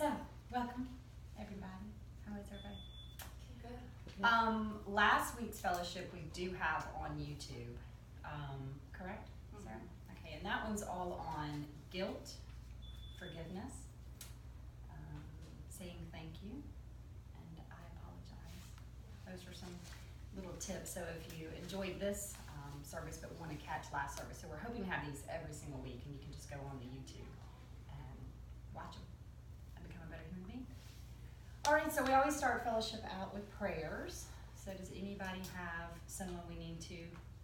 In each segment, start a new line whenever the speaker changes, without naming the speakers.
So, welcome, everybody. How is everybody?
Good.
Last week's fellowship we do have on YouTube, correct, Sarah? Okay, and that one's all on guilt, forgiveness, saying thank you, and I apologize. Those are some little tips. So if you enjoyed this service but want to catch last service, so we're hoping to have these every single week, and you can just go on the YouTube and watch them and become a better human being. All right, so we always start fellowship out with prayers. So does anybody have someone we need to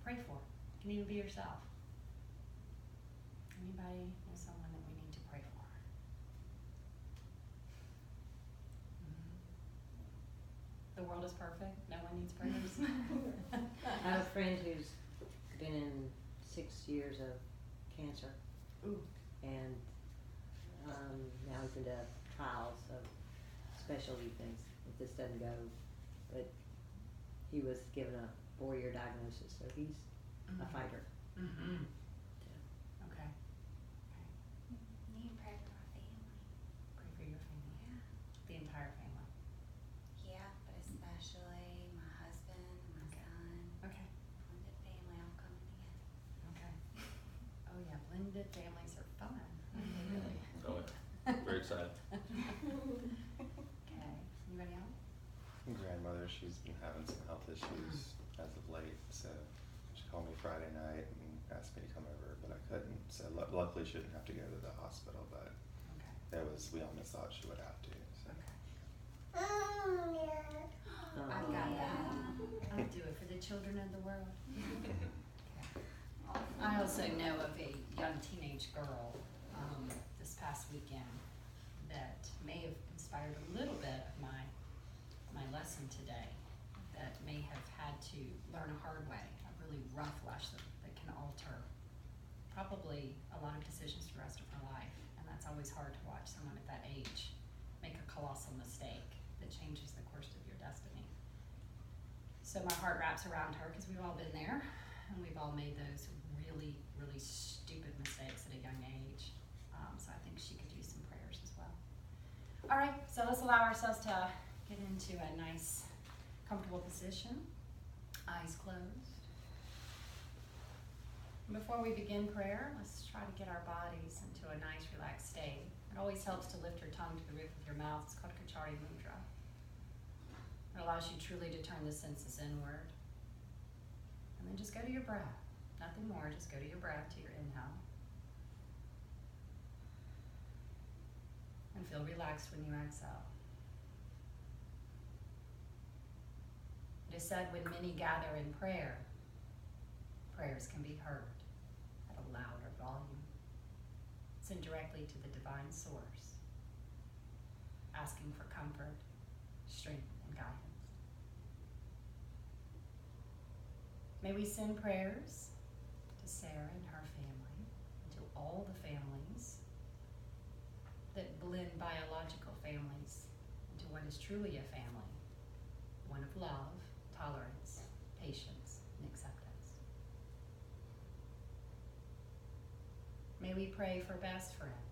pray for? It can even be yourself. Anybody know someone that we need to pray for? The world is perfect. No one needs prayers.
I have a friend who's been in 6 years of cancer.
Ooh.
And now he's into trials of specialty things if this doesn't go. But he was given a 4-year diagnosis, so he's a fighter.
Mm-hmm.
Yeah.
Okay.
Need to pray for our family.
Pray for your family.
Yeah.
The entire family.
Yeah, but especially my husband, my son,
Okay.
blended family all coming together.
Okay. Oh yeah, blended families are fun.
Mhm.
Oh, yeah. Very excited.
Okay. Anybody else?
Grandmother, she's been having some health issues as of late, so she called me Friday night and asked me to come over, but I couldn't. So luckily she didn't have to go to the hospital, but
Okay.
we almost thought she would have to. So.
Okay.
Oh,
I've got
Yeah.
that. I'll do it for the children of the world. Okay. I also know of a young teenage girl this past weekend that may have inspired a little bit of my lesson today, that may have had to learn a hard way, a really rough lesson that can alter probably a lot of decisions for the rest of her life. And that's always hard to watch someone at that age make a colossal mistake that changes the course of your destiny. So my heart wraps around her because we've all been there, and we've all made those really, really stupid mistakes at a young age. So I think she could use some prayers as well. All right, so let's allow ourselves to get into a nice, comfortable position, eyes closed. Before we begin prayer, let's try to get our bodies into a nice, relaxed state. It always helps to lift your tongue to the roof of your mouth. It's called Kachari Mudra. It allows you truly to turn the senses inward. And then just go to your breath. Nothing more, just go to your breath, to your inhale. And feel relaxed when you exhale. It is said when many gather in prayer, prayers can be heard at a louder volume. Send directly to the divine source, asking for comfort, strength, and guidance. May we send prayers to Sarah and her family, and to all the families that blend biological families into what is truly a family, one of love, tolerance, patience, and acceptance. May we pray for best friend,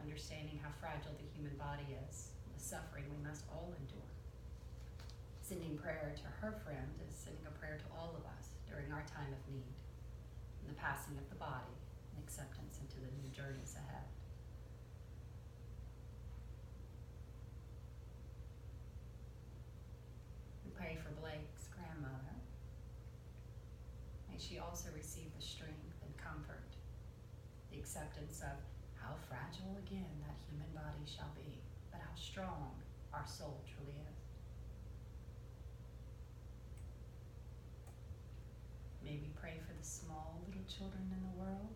understanding how fragile the human body is, the suffering we must all endure. Sending prayer to her friend is sending a prayer to all of us during our time of need, in the passing of the body, and acceptance into the new journeys ahead. We pray for Blake's grandmother. May she also receive the strength and comfort, the acceptance of how fragile again that human body shall be, but how strong our soul truly is. May we pray for the small little children in the world,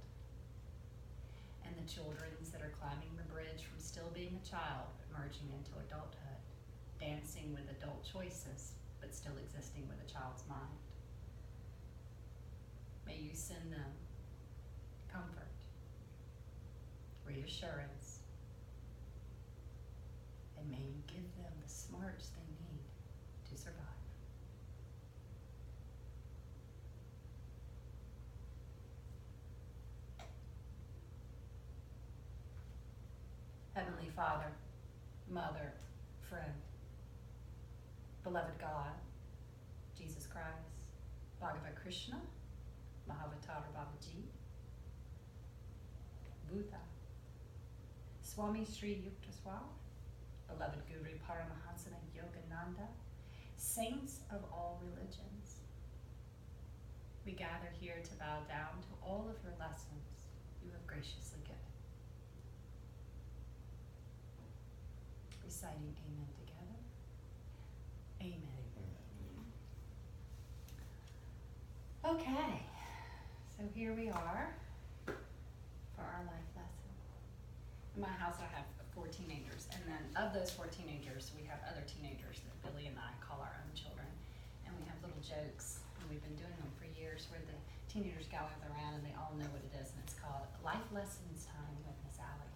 and the children that are climbing the bridge from still being a child but merging into adulthood, dancing with adult choices but still existing with a child's mind. May you send them comfort, reassurance, and may you give them the smarts they need to survive. Heavenly Father, Mother, Friend, Beloved God, Jesus Christ, Bhagavad Krishna, Mahavatar Babaji, Buddha, Swami Sri Yukteswar, Beloved Guru Paramahansana Yogananda, saints of all religions. We gather here to bow down to all of your lessons you have graciously given. Reciting Amen together. Amen. Okay, so here we are for our life lesson. In my house I have 4 teenagers, and then of those 4 teenagers, we have other teenagers that Billy and I call our own children, and we have little jokes, and we've been doing them for years, where the teenagers gather around and they all know what it is, and it's called Life Lessons Time with Miss Allie.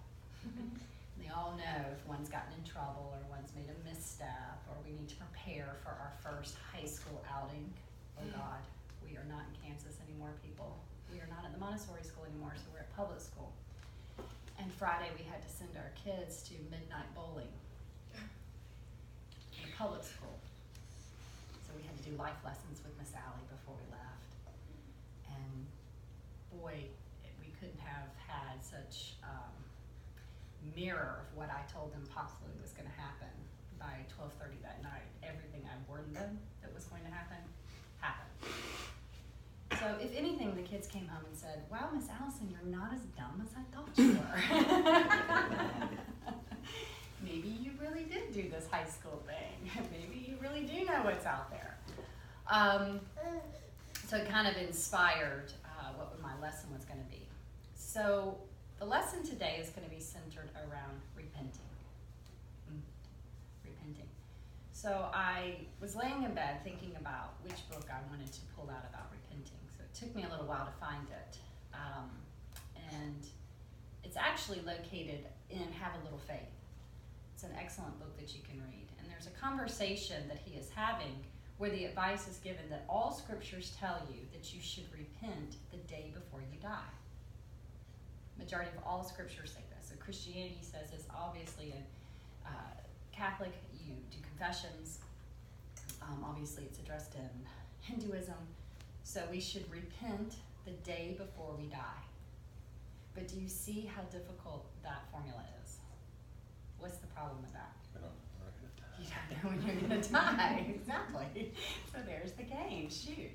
They all know if one's gotten in trouble or one's made a misstep or we need to prepare for our first high school outing. Oh God, we are not in Kansas anymore, people. We are not at the Montessori school anymore, so we're at public school. And Friday we had to send our kids to midnight bowling in a public school. So we had to do life lessons with Miss Allie before we left. And boy, we couldn't have had such mirror of what I told them possibly was going to happen by 12:30 that night. Everything I warned them that was going to happen, happened. So if anything, the kids came home and said, wow, Miss Allison, you're not as dumb as I thought you were. Maybe you really did do this high school thing. Maybe you really do know what's out there. So it kind of inspired what my lesson was going to be. So the lesson today is going to be centered around repenting. Repenting. So I was laying in bed thinking about which book I wanted to pull out about repenting. So it took me a little while to find it. And it's actually located in Have a Little Faith. It's an excellent book that you can read. And there's a conversation that he is having where the advice is given that all scriptures tell you that you should repent the day before you die. Majority of all scriptures say this. So Christianity says this, obviously. In Catholic, you do confessions. Obviously, it's addressed in Hinduism. So we should repent the day before we die. But do you see how difficult that formula is? What's the problem with that? You don't know when you're going to die. Exactly. So there's the game. Shoot.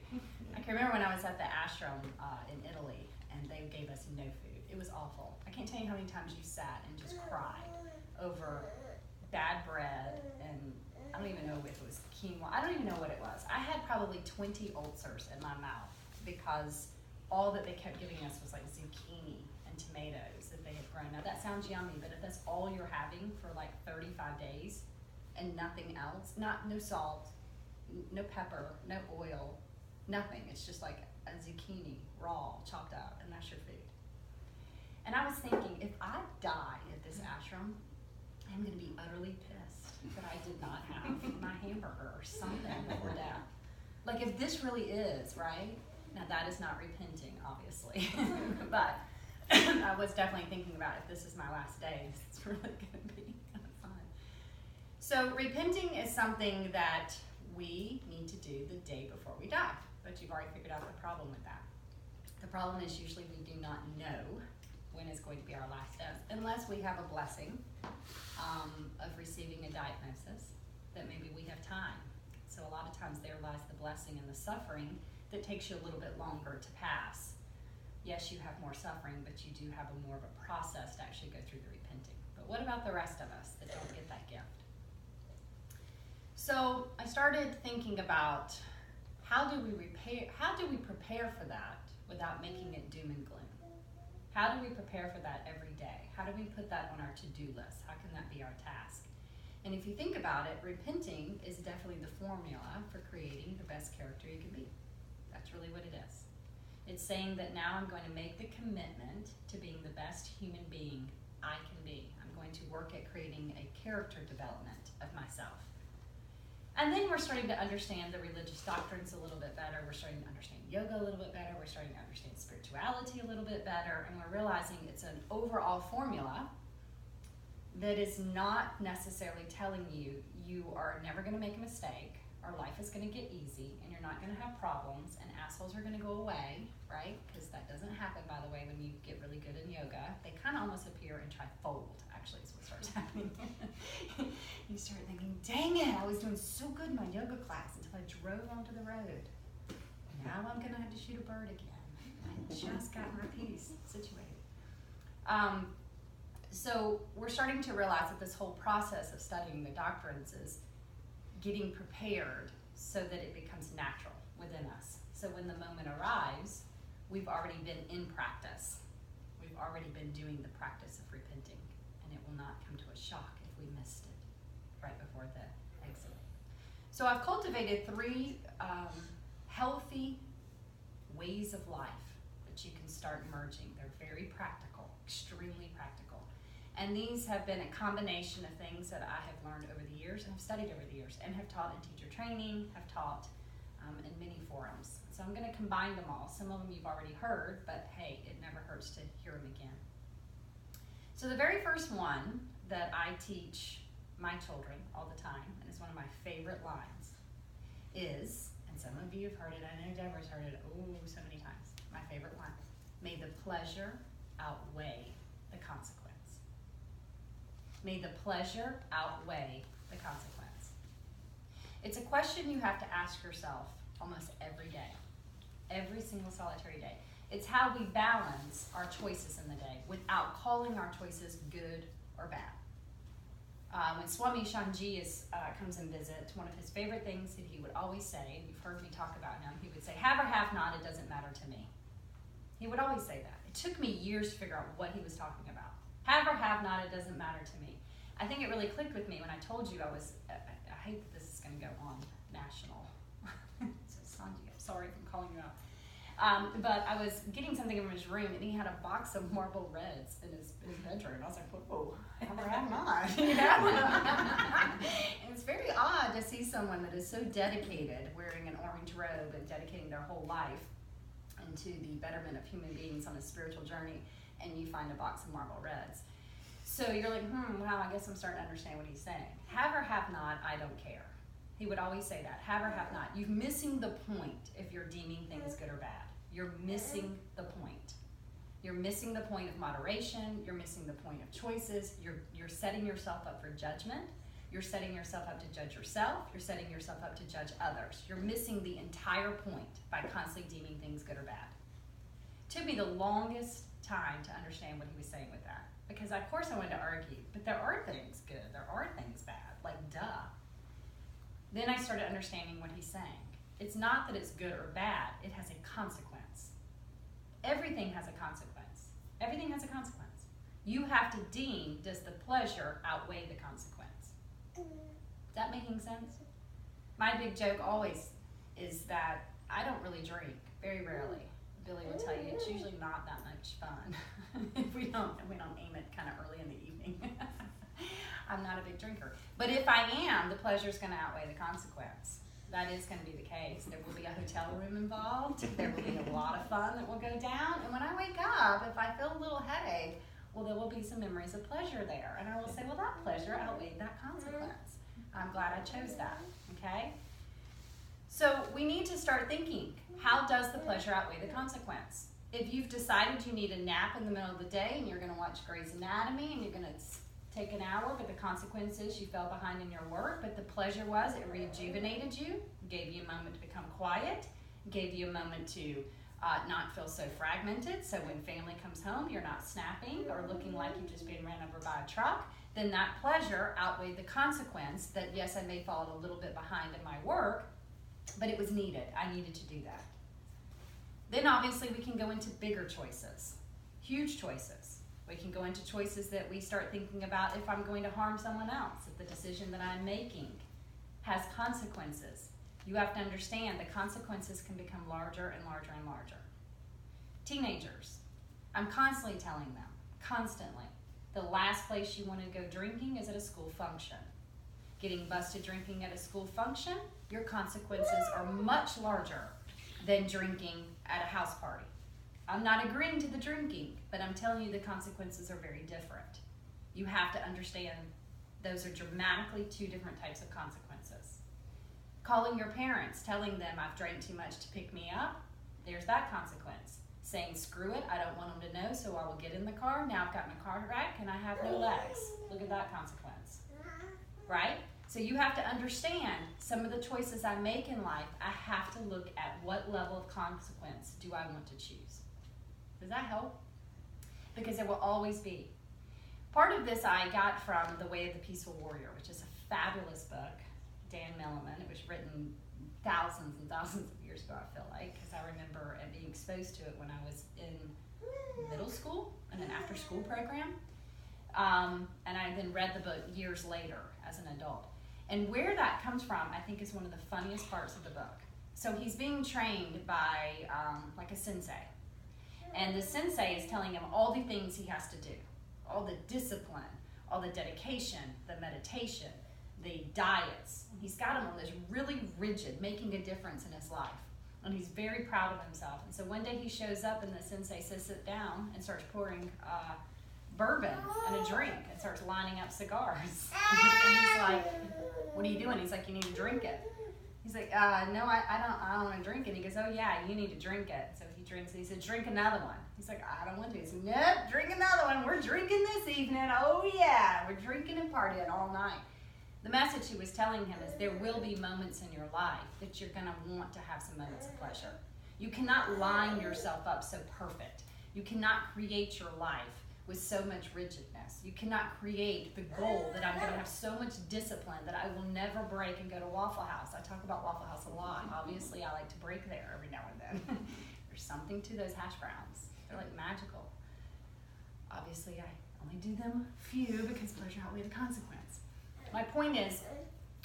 I can remember when I was at the ashram in Italy, and they gave us no food. It was awful. I can't tell you how many times you sat and just cried over bad bread, and I don't even know if it was quinoa. I don't even know what it was. I had probably 20 ulcers in my mouth because all that they kept giving us was like zucchini and tomatoes that they had grown. Now that sounds yummy, but if that's all you're having for like 35 days and nothing else, no salt, no pepper, no oil, nothing. It's just like a zucchini raw, chopped up, and that's your food. And I was thinking, if I die at this ashram, I'm going to be utterly pissed that I did not have my hamburger or something before death. Like, if this really is, right? Now, that is not repenting, obviously. But I was definitely thinking about if this is my last day, it's really going to be kind of fun. So, repenting is something that we need to do the day before we die. But you've already figured out the problem with that. The problem is usually we do not know when is going to be our last day, unless we have a blessing of receiving a diagnosis that maybe we have time. So a lot of times there lies the blessing and the suffering that takes you a little bit longer to pass. Yes, you have more suffering, but you do have more of a process to actually go through the repenting. But what about the rest of us that don't get that gift? So I started thinking about how do we prepare for that without making it doom and gloom? How do we prepare for that every day? How do we put that on our to-do list? How can that be our task? And if you think about it, repenting is definitely the formula for creating the best character you can be. That's really what it is. It's saying that now I'm going to make the commitment to being the best human being I can be. I'm going to work at creating a character development of myself. And then we're starting to understand the religious doctrines a little bit better. We're starting to understand yoga a little bit better. We're starting to understand spirituality a little bit better. And we're realizing it's an overall formula that is not necessarily telling you you are never going to make a mistake, or life is going to get easy, and you're not going to have problems, and assholes are going to go away, right? Because that doesn't happen, by the way, when you get really good in yoga. They kind of almost appear and try fold, actually, is what starts happening. You start thinking, dang it, I was doing so good in my yoga class until I drove onto the road. Now I'm going to have to shoot a bird again. I just got my piece situated. So we're starting to realize that this whole process of studying the doctrines is getting prepared so that it becomes natural within us. So when the moment arrives, we've already been in practice. We've already been doing the practice of repenting, and it will not come to a shock if we missed it right before the exit. So I've cultivated 3 healthy ways of life that you can start merging. They're very practical, extremely practical. And these have been a combination of things that I have learned over the years and have studied over the years and have taught in teacher training, have taught in many forums. So I'm going to combine them all. Some of them you've already heard, but hey, it never hurts to hear them again. So the very first one that I teach my children all the time, and it's one of my favorite lines, is, and some of you have heard it, I know Deborah's heard it, so many times, my favorite line, may the pleasure outweigh the consequence. May the pleasure outweigh the consequence. It's a question you have to ask yourself almost every day, every single solitary day. It's how we balance our choices in the day without calling our choices good or bad. When Swami Shanji comes and visits, one of his favorite things that he would always say, and you've heard me talk about him, he would say, have or have not, it doesn't matter to me. He would always say that. It took me years to figure out what he was talking about. Have or have not, it doesn't matter to me. I think it really clicked with me when I told you I hate that this is going to go on national. So Sanji, I'm sorry if I'm calling you out. But I was getting something from his room, and he had a box of marble reds in his bedroom. I was like, whoa, have or have not. You know? And it's very odd to see someone that is so dedicated, wearing an orange robe and dedicating their whole life into the betterment of human beings on a spiritual journey, and you find a box of marble reds. So you're like, wow, I guess I'm starting to understand what he's saying. Have or have not, I don't care. He would always say that, have or have not. You're missing the point if you're deeming things good or bad. You're missing the point. You're missing the point of moderation. You're missing the point of choices. You're setting yourself up for judgment. You're setting yourself up to judge yourself. You're setting yourself up to judge others. You're missing the entire point by constantly deeming things good or bad. It took me the longest time to understand what he was saying with that. Because of course I wanted to argue, but there are things good, there are things bad, like duh. Then I started understanding what he's saying. It's not that it's good or bad, it has a consequence. Everything has a consequence. Everything has a consequence. You have to deem, does the pleasure outweigh the consequence? Is that making sense? My big joke always is that I don't really drink, very rarely. Billy will tell you it's usually not that much fun if we don't aim it kind of early in the evening. I'm not a big drinker. But if I am, the pleasure is going to outweigh the consequence. That is going to be the case. There will be a hotel room involved. There will be a lot of fun that will go down. And when I wake up, if I feel a little headache, well, there will be some memories of pleasure there. And I will say, well, that pleasure outweighed that consequence. I'm glad I chose that, okay? So we need to start thinking, how does the pleasure outweigh the consequence? If you've decided you need a nap in the middle of the day and you're going to watch Grey's Anatomy and you're going to take an hour, but the consequence is you fell behind in your work, but the pleasure was it rejuvenated you, gave you a moment to become quiet, gave you a moment to not feel so fragmented, so when family comes home you're not snapping or looking like you've just been ran over by a truck, then that pleasure outweighed the consequence that yes, I may fall a little bit behind in my work, but it was needed. I needed to do that. Then obviously we can go into bigger choices, huge choices. We can go into choices that we start thinking about if I'm going to harm someone else, if the decision that I'm making has consequences. You have to understand the consequences can become larger and larger and larger. Teenagers, I'm constantly telling them, constantly, the last place you want to go drinking is at a school function. Getting busted drinking at a school function, your consequences are much larger than drinking at a house party. I'm not agreeing to the drinking, but I'm telling you the consequences are very different. You have to understand those are dramatically two different types of consequences. Calling your parents, telling them I've drank too much to pick me up, there's that consequence. Saying screw it, I don't want them to know, so I will get in the car. Now I've got my car wreck and I have no legs. Look at that consequence. Right? So you have to understand some of the choices I make in life, I have to look at what level of consequence do I want to choose. Does that help? Because there will always be. Part of this I got from The Way of the Peaceful Warrior, which is a fabulous book. Dan Milliman. It was written thousands and thousands of years ago, I feel like, because I remember being exposed to it when I was in middle school in an after-school program. And I then read the book years later as an adult. And where that comes from, I think, is one of the funniest parts of the book. So he's being trained by like a sensei. And the sensei is telling him all the things he has to do, all the discipline, all the dedication, the meditation, the diets. He's got him on this really rigid, making a difference in his life. And he's very proud of himself. And so one day he shows up and the sensei says, sit down, and starts pouring bourbon and a drink and starts lining up cigars. And he's like, what are you doing? He's like, you need to drink it. He's like, no, I don't want to drink it. He goes, oh yeah, you need to drink it. So he drinks it. He said, drink another one. He's like, I don't want to. He said, nope, drink another one. We're drinking this evening. Oh yeah, we're drinking and partying all night. The message he was telling him is there will be moments in your life that you're going to want to have some moments of pleasure. You cannot line yourself up so perfect. You cannot create your life with so much rigidness. You cannot create the goal that I'm going to have so much discipline that I will never break and go to Waffle House. I talk about Waffle House a lot. Obviously, I like to break there every now and then. There's something to those hash browns. They're like magical. Obviously, I only do them few because pleasure outweighs the consequence. My point is,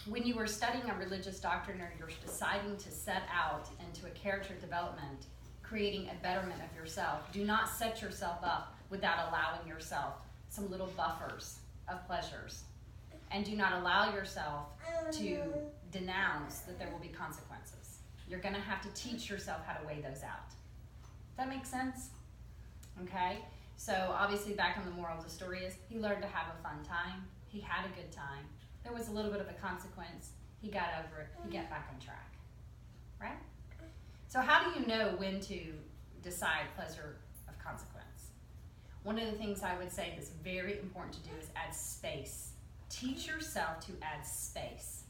when you are studying a religious doctrine or you're deciding to set out into a character development, creating a betterment of yourself, do not set yourself up without allowing yourself some little buffers of pleasures. And do not allow yourself to denounce that there will be consequences. You're going to have to teach yourself how to weigh those out. Does that make sense? Okay? So obviously back on the moral of the story is he learned to have a fun time. He had a good time. There was a little bit of a consequence. He got over it. He got back on track. Right? So how do you know when to decide pleasure of consequence? One of the things I would say that's very important to do is add space. Teach yourself to add space.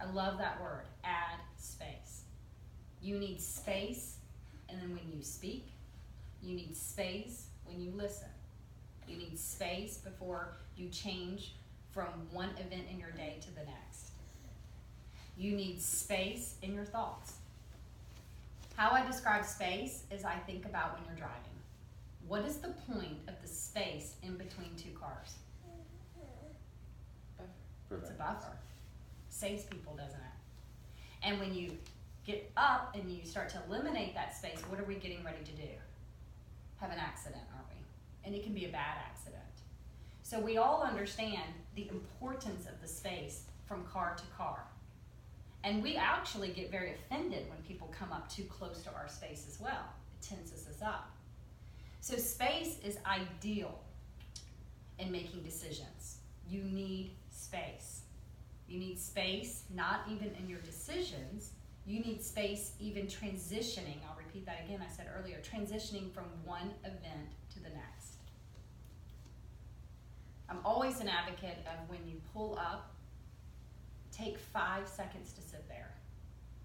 I love that word, add space. You need space, and then when you speak, you need space when you listen. You need space before you change from one event in your day to the next. You need space in your thoughts. How I describe space is I think about when you're driving. What is the point of the space in between two cars? It's a buffer. Saves people, doesn't it? And when you get up and you start to eliminate that space, what are we getting ready to do? Have an accident, aren't we? And it can be a bad accident. So we all understand the importance of the space from car to car. And we actually get very offended when people come up too close to our space as well. It tenses us up. So space is ideal in making decisions. You need space. You need space not even in your decisions. You need space even transitioning. I'll repeat that again. I said earlier, transitioning from one event to the next. I'm always an advocate of when you pull up, take 5 seconds to sit there,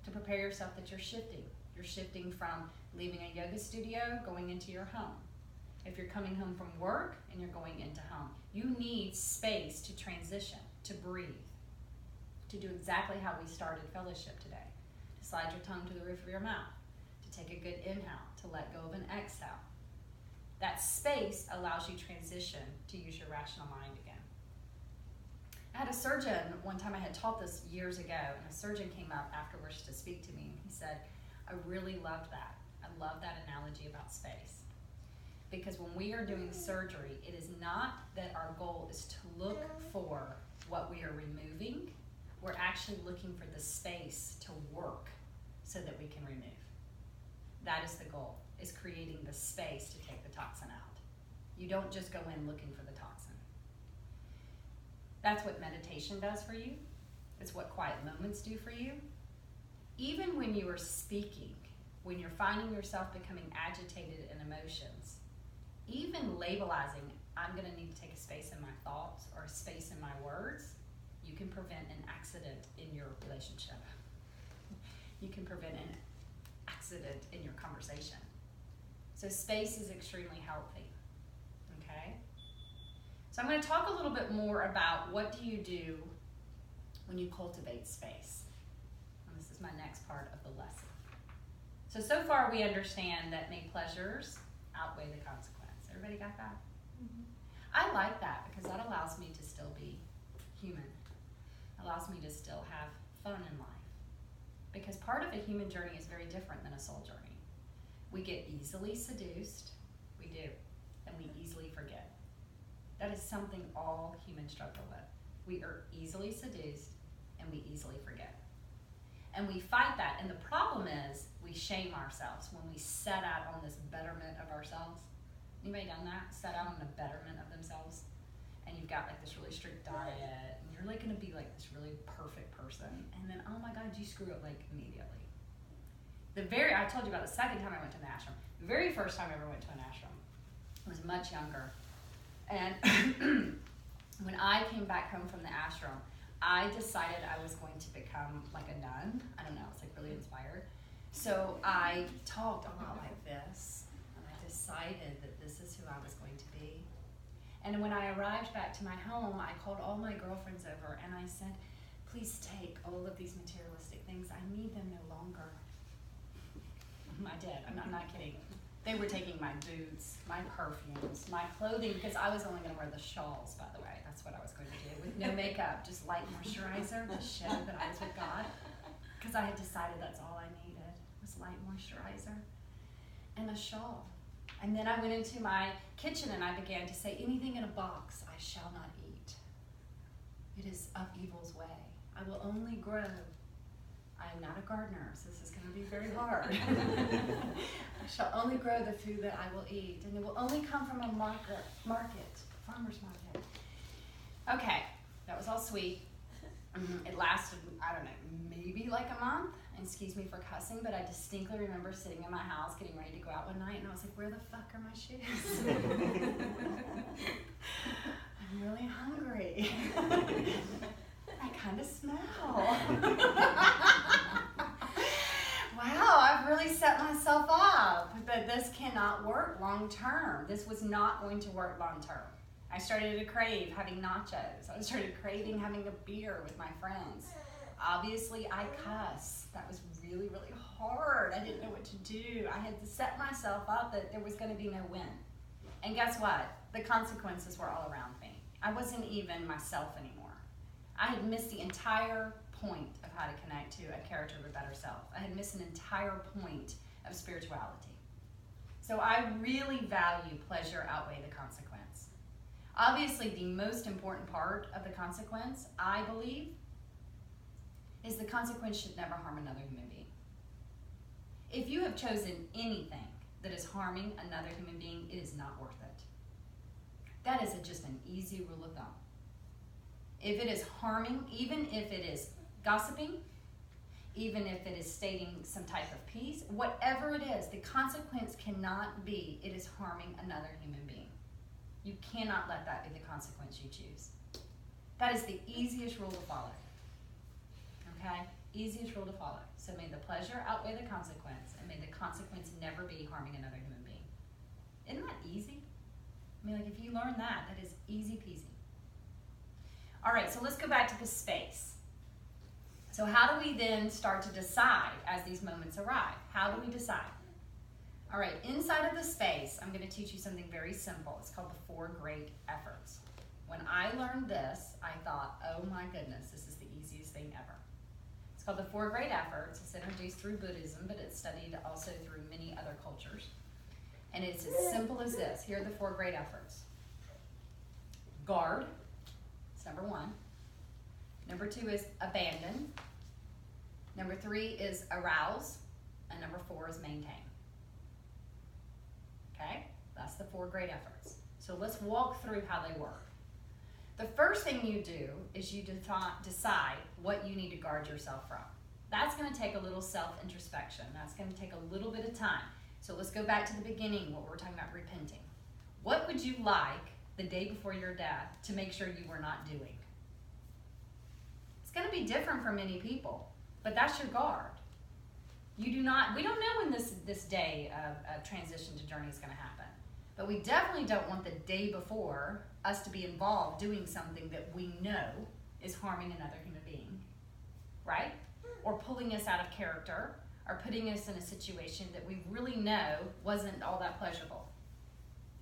to prepare yourself that you're shifting. You're shifting from leaving a yoga studio, going into your home. If you're coming home from work and you're going into home, you need space to transition, to breathe, to do exactly how we started fellowship today. To slide your tongue to the roof of your mouth, to take a good inhale, to let go of an exhale. That space allows you transition to use your rational mind again. I had a surgeon, one time I had taught this years ago, and a surgeon came up afterwards to speak to me, and he said, I really loved that. I love that analogy about space. Because when we are doing surgery, it is not that our goal is to look for what we are removing. We're actually looking for the space to work so that we can remove. That is the goal, is creating the space to take the toxin out. You don't just go in looking for the toxin. That's what meditation does for you. It's what quiet moments do for you. Even when you are speaking, when you're finding yourself becoming agitated in emotions, even labelizing, I'm going to need to take a space in my thoughts or a space in my words, you can prevent an accident in your relationship. You can prevent an accident in your conversation. So space is extremely healthy, okay? So I'm going to talk a little bit more about what do you do when you cultivate space. And this is my next part of the lesson. So far we understand that may pleasures outweigh the consequence. Everybody got that? Mm-hmm. I like that because that allows me to still be human. Allows me to still have fun in life. Because part of a human journey is very different than a soul journey. We get easily seduced, we do, and we easily forget. That is something all humans struggle with. We are easily seduced and we easily forget. And we fight that, and the problem is we shame ourselves when we set out on this betterment of ourselves. Anybody done that? Set out on the betterment of themselves? And you've got like this really strict diet, and you're like gonna be like this really perfect person, and then oh my God, you screw up like immediately. I told you about the second time I went to an ashram. The very first time I ever went to an ashram, I was much younger. And when I came back home from the ashram, I decided I was going to become like a nun. I don't know, it's like really inspired. So I talked a lot like this, and I decided that this is who I was going to be. And when I arrived back to my home, I called all my girlfriends over and I said, please take all of these materialistic things. I need them no longer. I did, I'm not kidding. They were taking my boots, my perfumes, my clothing, because I was only gonna wear the shawls, by the way. That's what I was going to do, with no makeup, just light moisturizer to show that I was with God. Because I had decided that's all I needed, was light moisturizer and a shawl. And then I went into my kitchen and I began to say, anything in a box I shall not eat. It is of evil's way. I will only grow. I am not a gardener, so this is going to be very hard. I shall only grow the food that I will eat, and it will only come from a farmer's market. Okay, that was all sweet. It lasted, I don't know, maybe like a month. And excuse me for cussing, but I distinctly remember sitting in my house getting ready to go out one night, and I was like, where the fuck are my shoes? I'm really hungry. I kind of smell. Wow, I've really set myself up, but this cannot work long term. This was not going to work long term. I started to crave having nachos. I started craving having a beer with my friends. Obviously, I cuss. That was really, really hard. I didn't know what to do. I had to set myself up that there was going to be no win. And guess what? The consequences were all around me. I wasn't even myself anymore. I had missed the entire point of how to connect to a character of a better self. I had missed an entire point of spirituality. So I really value pleasure outweigh the consequence. Obviously, the most important part of the consequence, I believe, is the consequence should never harm another human being. If you have chosen anything that is harming another human being, it is not worth it. That is just an easy rule of thumb. If it is harming, even if it is gossiping, even if it is stating some type of peace, whatever it is, the consequence cannot be it is harming another human being. You cannot let that be the consequence you choose. That is the easiest rule to follow. Okay? Easiest rule to follow. So may the pleasure outweigh the consequence, and may the consequence never be harming another human being. Isn't that easy? I mean, like if you learn that, that is easy peasy. All right, so let's go back to the space. So how do we then start to decide as these moments arrive? How do we decide? All right, inside of the space, I'm going to teach you something very simple. It's called the 4 great efforts. When I learned this, I thought, oh my goodness, this is the easiest thing ever. It's called the 4 great efforts. It's introduced through Buddhism, but it's studied also through many other cultures. And it's as simple as this. Here are the 4 great efforts. Guard. Number 1. Number 2 is abandon. Number 3 is arouse. And number 4 is maintain. Okay? That's the 4 great efforts. So let's walk through how they work. The first thing you do is you decide what you need to guard yourself from. That's going to take a little self-introspection. That's going to take a little bit of time. So let's go back to the beginning, what we're talking about, repenting. What would you like the day before your death to make sure you were not doing? It's going to be different for many people, but that's your guard. We don't know when this day of transition to journey is going to happen, but we definitely don't want the day before us to be involved doing something that we know is harming another human being, right? Or pulling us out of character, or putting us in a situation that we really know wasn't all that pleasurable.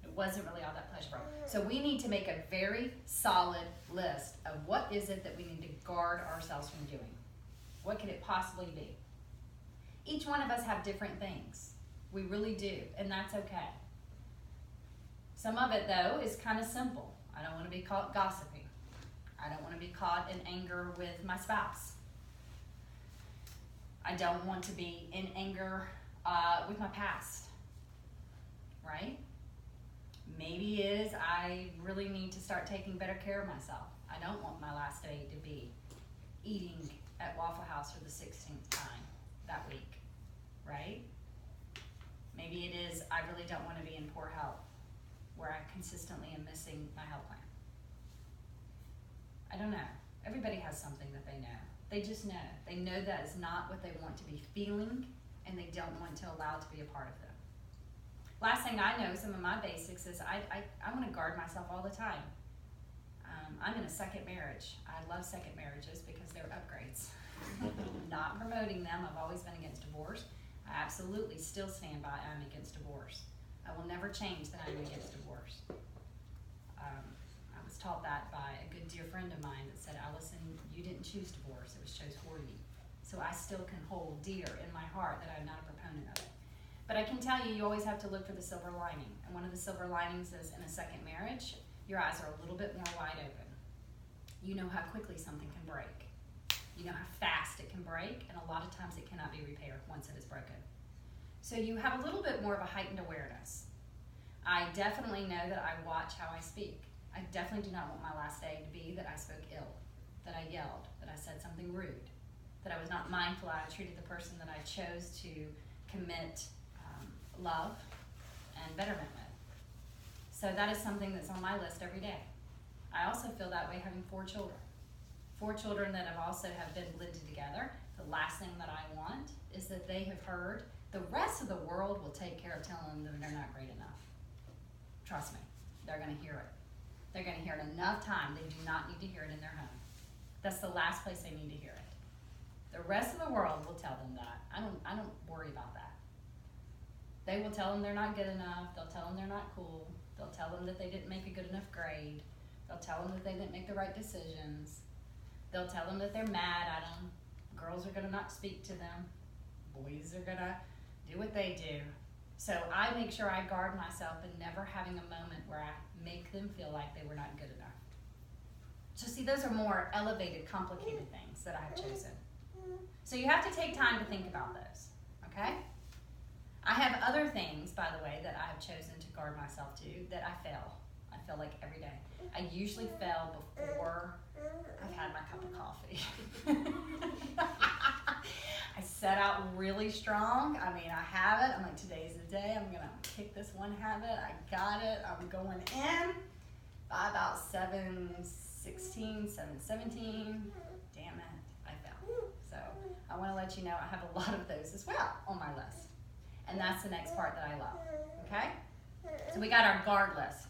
It wasn't really all that pleasurable. So we need to make a very solid list of what is it that we need to guard ourselves from doing. What could it possibly be? Each one of us have different things. We really do, and that's okay. Some of it, though, is kind of simple. I don't want to be caught gossiping. I don't want to be caught in anger with my spouse. I don't want to be in anger with my past, right? Maybe it is I really need to start taking better care of myself. I don't want my last day to be eating at Waffle House for the 16th time that week, right? Maybe it is I really don't want to be in poor health, where I consistently am missing my health plan. I don't know. Everybody has something that they know. They just know. They know that is not what they want to be feeling, and they don't want to allow it to be a part of them. Last thing I know, some of my basics is I want to guard myself all the time. I'm in a second marriage. I love second marriages because they're upgrades. Not promoting them. I've always been against divorce. I absolutely still stand by I'm against divorce. I will never change that I'm against divorce. I was taught that by a good dear friend of mine that said, Allison, you didn't choose divorce, it was chose for you. So I still can hold dear in my heart that I'm not a proponent of it. But I can tell you, you always have to look for the silver lining. And one of the silver linings is in a second marriage, your eyes are a little bit more wide open. You know how quickly something can break. You know how fast it can break, and a lot of times it cannot be repaired once it is broken. So you have a little bit more of a heightened awareness. I definitely know that I watch how I speak. I definitely do not want my last day to be that I spoke ill, that I yelled, that I said something rude, that I was not mindful I treated the person that I chose to commit love and betterment with. So that is something that's on my list every day. I also feel that way having 4 children. 4 children that have been blended together. The last thing that I want is that they have heard the rest of the world will take care of telling them they're not great enough. Trust me, they're going to hear it. They're going to hear it enough time. They do not need to hear it in their home. That's the last place they need to hear it. The rest of the world will tell them that. I don't worry about that. They will tell them they're not good enough. They'll tell them they're not cool. They'll tell them that they didn't make a good enough grade. They'll tell them that they didn't make the right decisions. They'll tell them that they're mad at them. Girls are going to not speak to them. Boys are going to do what they do. So I make sure I guard myself in never having a moment where I make them feel like they were not good enough. So see, those are more elevated, complicated things that I have chosen. So you have to take time to think about those, okay? I have other things, by the way, that I have chosen to guard myself to that I fail. I fail like every day. I usually fail before I've had my cup of coffee. I set out really strong. I mean, I have it. I'm like, today's the day. I'm going to kick this one habit. I got it. I'm going in by about 7:16, 7:17. Damn it, I fell. So I want to let you know I have a lot of those as well on my list. And that's the next part that I love, okay? So we got our guard list.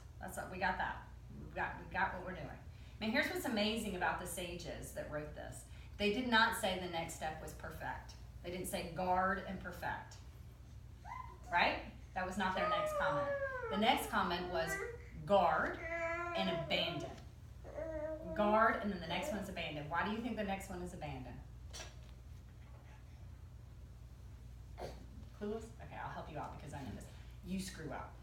We got that. We got what we're doing. Now here's what's amazing about the sages that wrote this. They did not say the next step was perfect. They didn't say guard and perfect, right? That was not their next comment. The next comment was guard and abandon. Guard, and then the next one is abandon. Why do you think the next one is abandon? Clueless? Okay, I'll help you out because I know this. You screw up.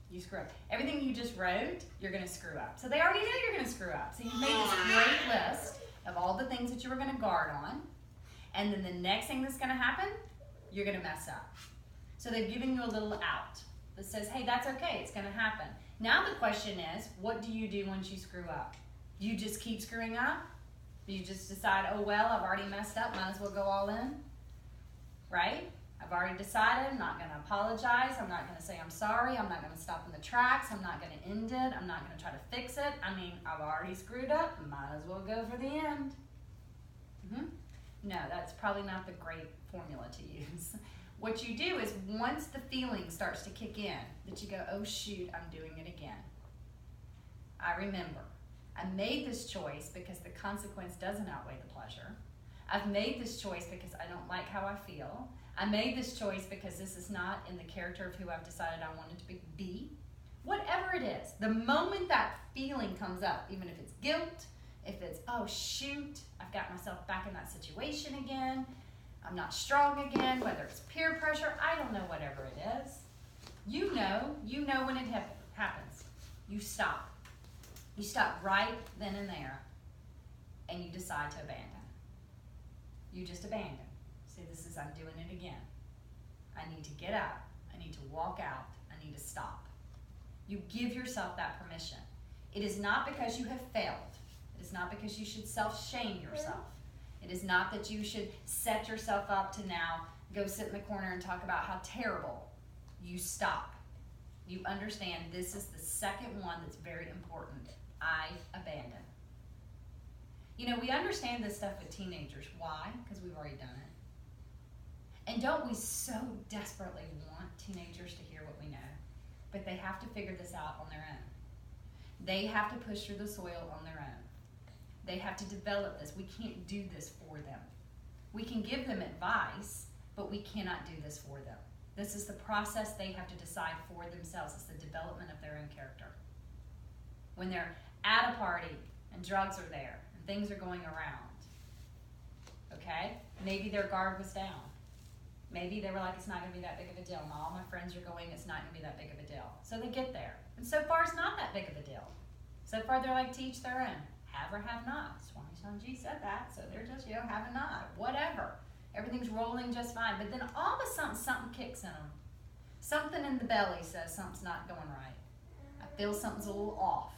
You screw up. Everything you just wrote, you're going to screw up. So they already know you're going to screw up. So you've made this great list of all the things that you were going to guard on. And then the next thing that's going to happen, you're going to mess up. So they've given you a little out that says, hey, that's okay. It's going to happen. Now the question is, what do you do once you screw up? Do you just keep screwing up? Do you just decide, oh well, I've already messed up, might as well go all in? Right? I've already decided I'm not going to apologize. I'm not going to say I'm sorry. I'm not going to stop in the tracks. I'm not going to end it. I'm not going to try to fix it. I mean, I've already screwed up. Might as well go for the end. No, that's probably not the great formula to use. What you do is once the feeling starts to kick in, that you go, oh shoot, I'm doing it again. I remember. I made this choice because the consequence doesn't outweigh the pleasure. I've made this choice because I don't like how I feel. I made this choice because this is not in the character of who I've decided I wanted to be. Whatever it is, the moment that feeling comes up, even if it's guilt, if it's, oh shoot, I've got myself back in that situation again, I'm not strong again, whether it's peer pressure, I don't know, whatever it is. You know when it happens. You stop. You stop right then and there, and you decide to abandon. You just abandon. Say, I'm doing it again. I need to get out. I need to walk out. I need to stop. You give yourself that permission. It is not because you have failed. It is not because you should self-shame yourself. It is not that you should set yourself up to now go sit in the corner and talk about how terrible. You stop. You understand this is the second one that's very important. I abandon. You know, we understand this stuff with teenagers. Why? Because we've already done it. And don't we so desperately want teenagers to hear what we know? But they have to figure this out on their own. They have to push through the soil on their own. They have to develop this. We can't do this for them. We can give them advice, but we cannot do this for them. This is the process they have to decide for themselves. It's the development of their own character. When they're at a party and drugs are there and things are going around, okay? Maybe their guard was down. Maybe they were like, it's not going to be that big of a deal. All my friends are going, it's not going to be that big of a deal. So they get there. And so far, it's not that big of a deal. So far, they're like, to each their own. Have or have not. Swami Sanji said that, so they're just, have or not. Whatever. Everything's rolling just fine. But then all of a sudden, something kicks in them. Something in the belly says something's not going right. I feel something's a little off.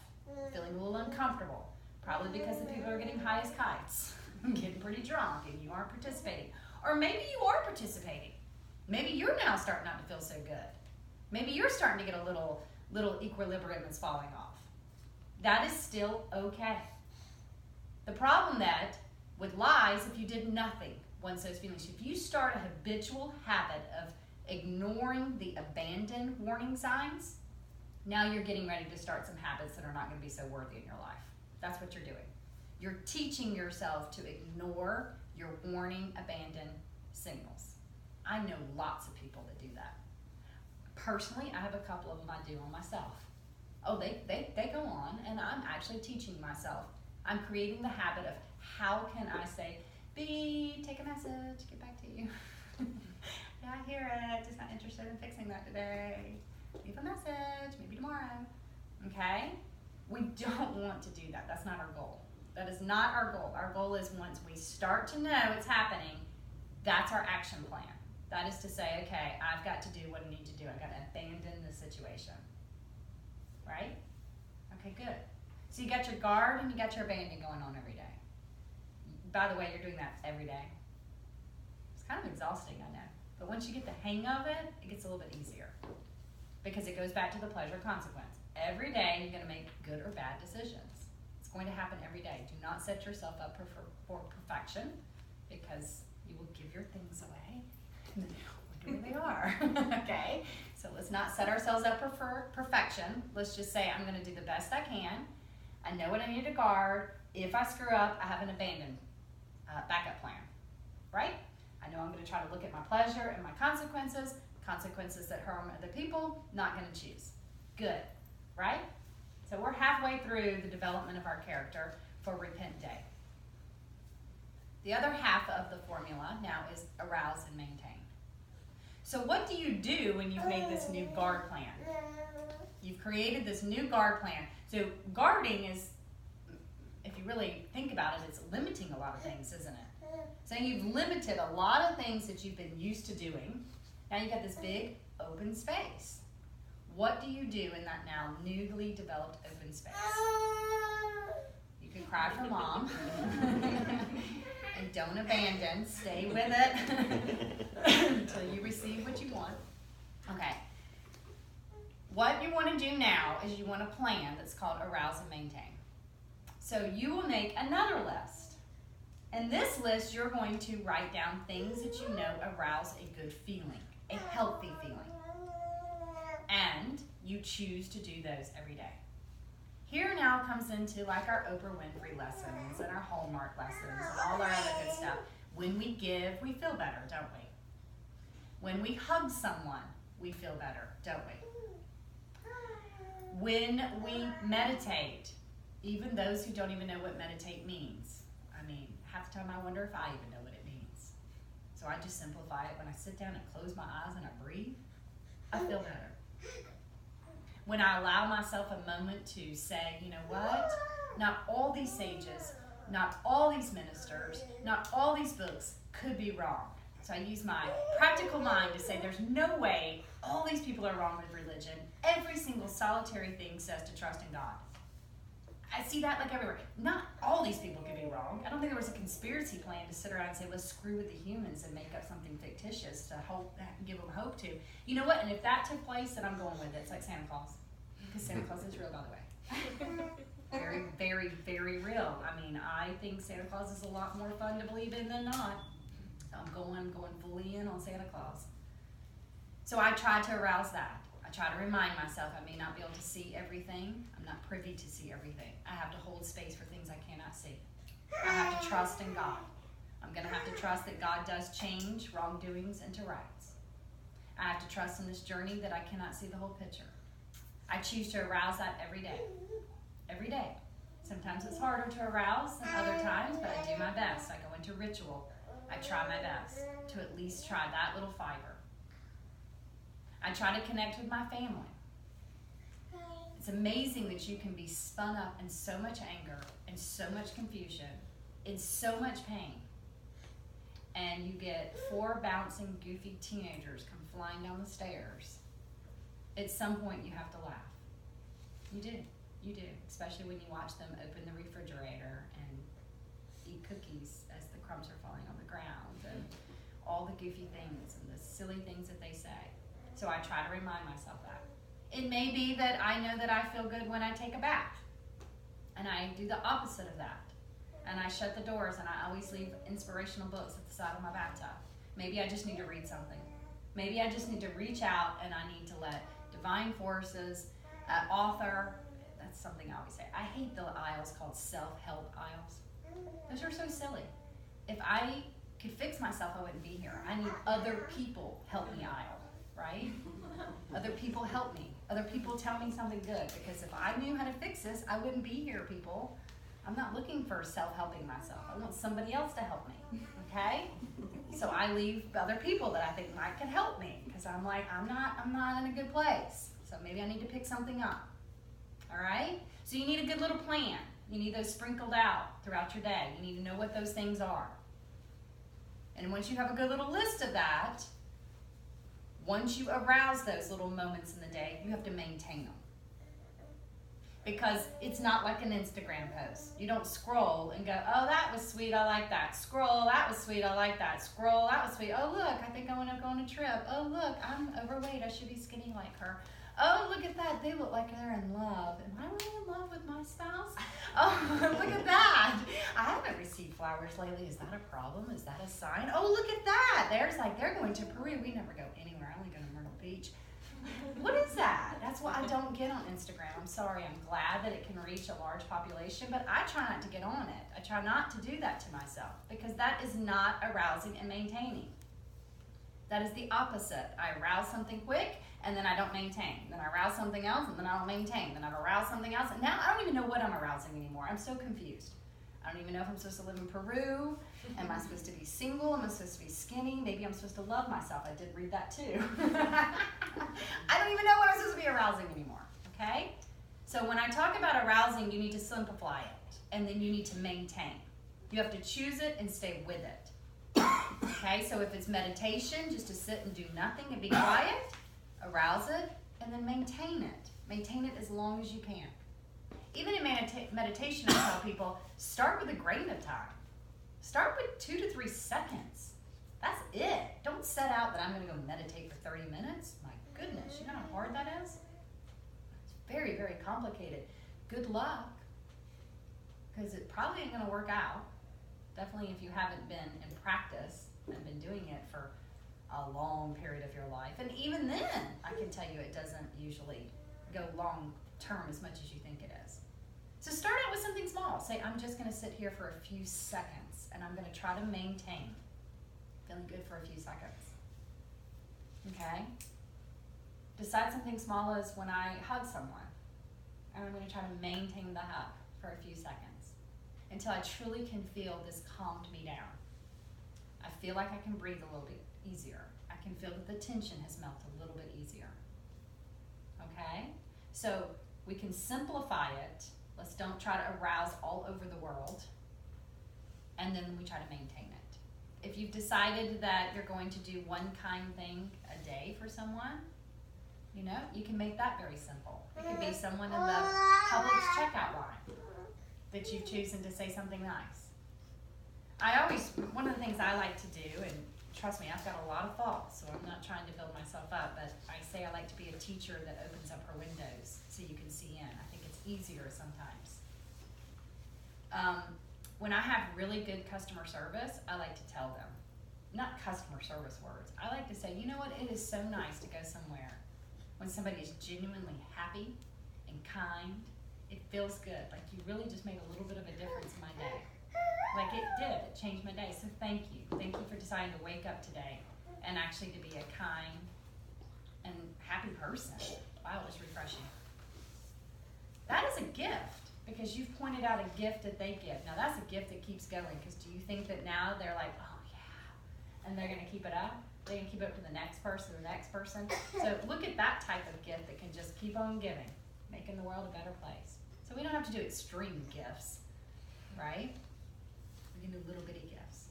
Feeling a little uncomfortable. Probably because the people are getting high as kites. Getting pretty drunk and you aren't participating. Or maybe you are participating. Maybe you're now starting not to feel so good. Maybe you're starting to get a little equilibrium that's falling off. That is still okay. The problem that with lies, if you did nothing once those feelings, if you start a habitual habit of ignoring the abandoned warning signs, now you're getting ready to start some habits that are not going to be so worthy in your life. That's what you're doing. You're teaching yourself to ignore your warning, abandon signals. I know lots of people that do that. Personally, I have a couple of them I do on myself. Oh, they go on, and I'm actually teaching myself. I'm creating the habit of how can I say, B, take a message, get back to you. Yeah, I hear it, just not interested in fixing that today. Leave a message, maybe tomorrow. Okay? We don't want to do that. That's not our goal. That is not our goal. Our goal is once we start to know it's happening, that's our action plan. That is to say, okay, I've got to do what I need to do. I've got to abandon the situation. Right? Okay, good. So you got your guard and you got your abandon going on every day. By the way, you're doing that every day. It's kind of exhausting, I know. But once you get the hang of it, it gets a little bit easier. Because it goes back to the pleasure consequence. Every day you're going to make good or bad decisions. It's going to happen every day. Do not set yourself up for perfection, because you will give your things away. And then wonder where they are. Okay? So let's not set ourselves up for perfection. Let's just say I'm going to do the best I can. I know what I need to guard. If I screw up, I have an abandoned backup plan. Right? I know I'm going to try to look at my pleasure and my consequences. Consequences that harm other people, not going to choose. Good. Right? So we're halfway through the development of our character for Repent Day. The other half of the formula now is arouse and maintain. So what do you do when you've made this new guard plan? You've created this new guard plan. So guarding is, if you really think about it, it's limiting a lot of things, isn't it? So you've limited a lot of things that you've been used to doing. Now you've got this big open space. What do you do in that now newly developed open space? You can cry for mom. And don't abandon. Stay with it until you receive what you want. Okay. What you want to do now is you want a plan that's called Arouse and Maintain. So you will make another list. In this list, you're going to write down things that you know arouse a good feeling, a healthy feeling. And you choose to do those every day. Here now comes into like our Oprah Winfrey lessons and our Hallmark lessons and all our other good stuff. When we give, we feel better, don't we? When we hug someone, we feel better, don't we? When we meditate, even those who don't even know what meditate means, I mean, half the time I wonder if I even know what it means. So I just simplify it. When I sit down and close my eyes and I breathe, I feel better. When I allow myself a moment to say, you know what? Not all these sages, not all these ministers, not all these books could be wrong. So I use my practical mind to say there's no way all these people are wrong with religion. Every single solitary thing says to trust in God. I see that like everywhere. Not all these people could be wrong. I don't think there was a conspiracy plan to sit around and say, let's screw with the humans and make up something fictitious to hope, give them hope to. You know what? And if that took place, then I'm going with it. It's like Santa Claus. Because Santa Claus is real, by the way. Very, very, very real. I mean, I think Santa Claus is a lot more fun to believe in than not. So I'm going fully in on Santa Claus. So I try to arouse that. I try to remind myself I may not be able to see everything. I'm not privy to see everything. I have to hold space for things I cannot see. I have to trust in God. I'm going to have to trust that God does change wrongdoings into rights. I have to trust in this journey that I cannot see the whole picture. I choose to arouse that every day. Every day. Sometimes it's harder to arouse than other times, but I do my best. I go into ritual. I try my best to at least try that little fiber. I try to connect with my family. It's amazing that you can be spun up in so much anger, in so much confusion, in so much pain, and you get 4 bouncing, goofy teenagers come flying down the stairs. At some point, you have to laugh. You do. You do. Especially when you watch them open the refrigerator and eat cookies as the crumbs are falling on the ground and all the goofy things and the silly things that they say. So I try to remind myself that. It may be that I know that I feel good when I take a bath. And I do the opposite of that. And I shut the doors and I always leave inspirational books at the side of my bathtub. Maybe I just need to read something. Maybe I just need to reach out and I need to let divine forces, author, that's something I always say. I hate the aisles called self-help aisles. Those are so silly. If I could fix myself, I wouldn't be here. I need other people help me aisle, right? Other people help me. Other people tell me something good. Because if I knew how to fix this, I wouldn't be here, people. I'm not looking for self-helping myself. I want somebody else to help me, okay? So I leave other people that I think might could help me. Because I'm like, I'm not in a good place. So maybe I need to pick something up. All right? So you need a good little plan. You need those sprinkled out throughout your day. You need to know what those things are. And once you have a good little list of that, once you arouse those little moments in the day, you have to maintain them. Because it's not like an Instagram post. You don't scroll and go, oh, that was sweet, I like that. Scroll, that was sweet, I like that. Scroll, that was sweet. Oh, look, I think I want to go on a trip. Oh, look, I'm overweight, I should be skinny like her. Oh, look at that, they look like they're in love. Am I really in love with my spouse? Oh, look at that. I haven't received flowers lately. Is that a problem? Is that a sign? Oh, look at that. There's like, they're going to Peru. We never go anywhere. I only go to Myrtle Beach. What is that? That's what I don't get on Instagram. I'm sorry. I'm glad that it can reach a large population, but I try not to get on it. I try not to do that to myself because that is not arousing and maintaining. That is the opposite. I arouse something quick and then I don't maintain. Then I arouse something else and then I don't maintain. Then I've aroused something else and now I don't even know what I'm arousing anymore. I'm so confused. I don't even know if I'm supposed to live in Peru. Am I supposed to be single? Am I supposed to be skinny? Maybe I'm supposed to love myself. I did read that too. I don't even know what I'm supposed to be arousing anymore, okay? So when I talk about arousing, you need to simplify it, and then you need to maintain. You have to choose it and stay with it. Okay, so if it's meditation, just to sit and do nothing and be quiet, arouse it and then maintain it. Maintain it as long as you can. Even in meditation, I tell people, start with a grain of time. Start with 2 to 3 seconds. That's it. Don't set out that I'm going to go meditate for 30 minutes. My goodness, you know how hard that is? It's very, very complicated. Good luck, because it probably ain't going to work out. Definitely if you haven't been in practice and been doing it for a long period of your life. And even then, I can tell you it doesn't usually go long term as much as you think it is. So start out with something small. Say, I'm just going to sit here for a few seconds, and I'm going to try to maintain feeling good for a few seconds. Okay? Decide something small as when I hug someone, and I'm going to try to maintain the hug for a few seconds until I truly can feel this calmed me down. I feel like I can breathe a little bit easier. I can feel that the tension has melted a little bit easier. Okay? So we can simplify it. Let's don't try to arouse all over the world. And then we try to maintain it. If you've decided that you're going to do one kind thing a day for someone, you know, you can make that very simple. It could be someone in the Publix checkout line that you've chosen to say something nice. One of the things I like to do, and trust me, I've got a lot of thoughts, so I'm not trying to build myself up, but I say I like to be a teacher that opens up her windows so you can see in. I think it's easier sometimes. When I have really good customer service, I like to tell them, not customer service words, I like to say, you know what, it is so nice to go somewhere when somebody is genuinely happy and kind. It feels good, like you really just made a little bit of a difference in my day. Like it did, it changed my day, so thank you. Thank you for deciding to wake up today and actually to be a kind and happy person. Wow, it was refreshing. That is a gift, because you've pointed out a gift that they give. Now that's a gift that keeps going, because do you think that now they're like, oh yeah, and they're gonna keep it up? They're gonna keep it up to the next person, the next person. So look at that type of gift that can just keep on giving, making the world a better place. So we don't have to do extreme gifts, right? We can do little bitty gifts.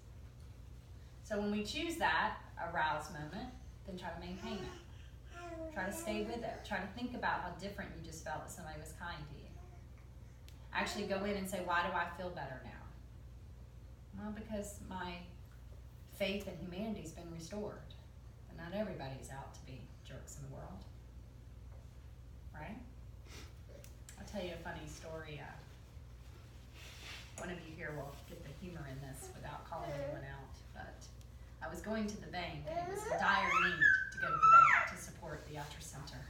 So when we choose that arouse moment, then try to maintain it. Try to stay with it. Try to think about how different you just felt that somebody was kind to you. Actually go in and say, why do I feel better now? Well, because my faith in humanity's been restored. And not everybody's out to be jerks in the world. Right? I'll tell you a funny story. One of you here will get the humor in this without calling anyone out. But I was going to the bank, and it was a dire need to go to the bank to support the Yatra Center.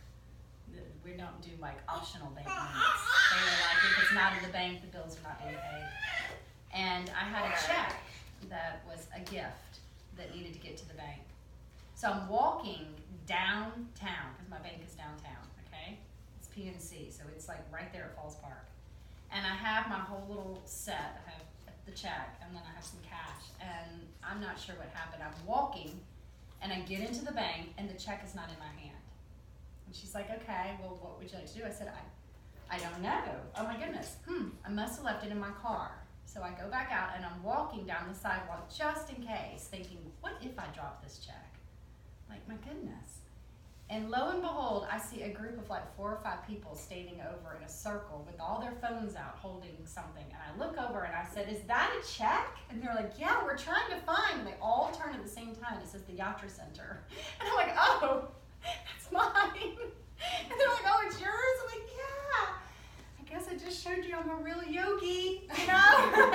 We don't do like optional bank limits. They were like, if it's not in the bank, the bills are not being paid. And I had a check that was a gift that needed to get to the bank. So I'm walking downtown, because my bank is downtown, okay? It's PNC, so it's like right there at Falls Park. And I have my whole little set. I have the check, and then I have some cash. And I'm not sure what happened. I'm walking, and I get into the bank, and the check is not in my hand. And she's like, okay, well, what would you like to do? I said, I don't know. Oh my goodness. I must have left it in my car. So I go back out, and I'm walking down the sidewalk just in case, thinking, what if I drop this check? Like, my goodness. And lo and behold, I see a group of like 4 or 5 people standing over in a circle with all their phones out holding something. And I look over and I said, is that a check? And they're like, yeah, we're trying to find. And they all turn at the same time. It says the Yatra Center. And I'm like, oh, that's mine. And they're like, oh, it's yours? I'm like, yeah. I guess I just showed you I'm a real yogi, you know?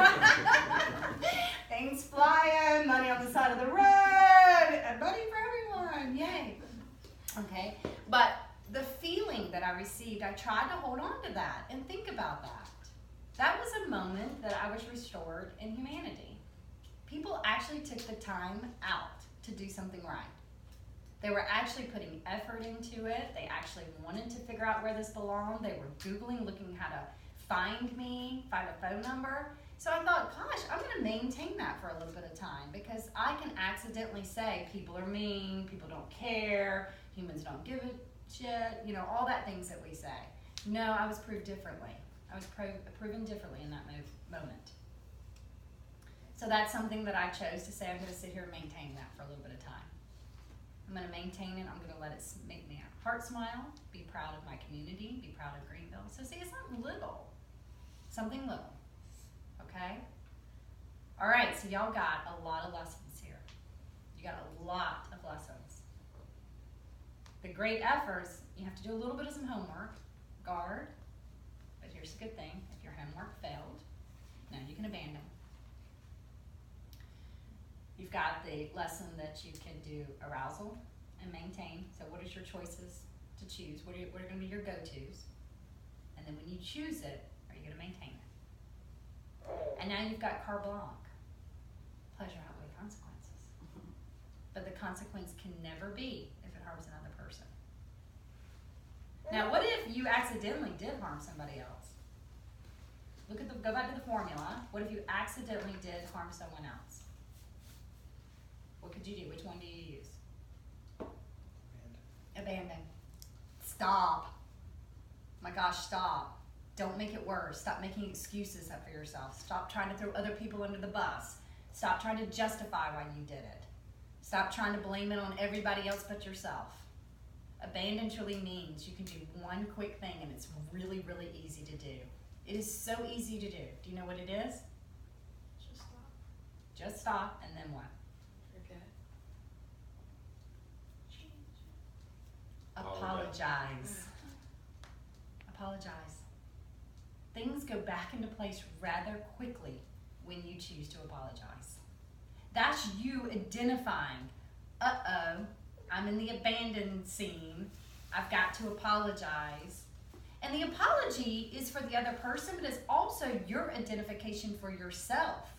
Things flying, money on the side of the road, and money for everyone. Yay. Okay, but the feeling that I received, I tried to hold on to that and think about that. That was a moment that I was restored in humanity. People actually took the time out to do something right. They were actually putting effort into it. They actually wanted to figure out where this belonged. They were Googling, looking how to find me, find a phone number. So I thought, gosh, I'm going to maintain that for a little bit of time, because I can accidentally say people are mean, people don't care, humans don't give a shit, you know, all that things that we say. No, I was proved differently. I was proven differently in that moment. So that's something that I chose to say, I'm going to sit here and maintain that for a little bit of time. I'm gonna maintain it. I'm gonna let it make me a heart smile, be proud of my community, be proud of Greenville. So see, it's not little, something little, okay? All right, so y'all got a lot of lessons here. You got a lot of lessons. The great efforts, you have to do a little bit of some homework, guard, but here's the good thing, if your homework failed, now you can abandon. You've got the lesson that you can do arousal and maintain. So what is your choices to choose? What are going to be your go-tos? And then when you choose it, are you going to maintain it? And now you've got carte blanche. Pleasure outweighs consequences. But the consequence can never be if it harms another person. Now, what if you accidentally did harm somebody else? Go back to the formula. What if you accidentally did harm someone else? What could you do? Which one do you use? Abandon. Stop. My gosh, stop. Don't make it worse. Stop making excuses up for yourself. Stop trying to throw other people under the bus. Stop trying to justify why you did it. Stop trying to blame it on everybody else but yourself. Abandon truly means you can do one quick thing and it's really, really easy to do. It is so easy to do. Do you know what it is?
Just stop.
Just stop, and then what?
Forget. Change.
Apologize. Apologize. Things go back into place rather quickly when you choose to apologize. That's you identifying, uh-oh, I'm in the abandoned scene. I've got to apologize. And the apology is for the other person, but it's also your identification for yourself.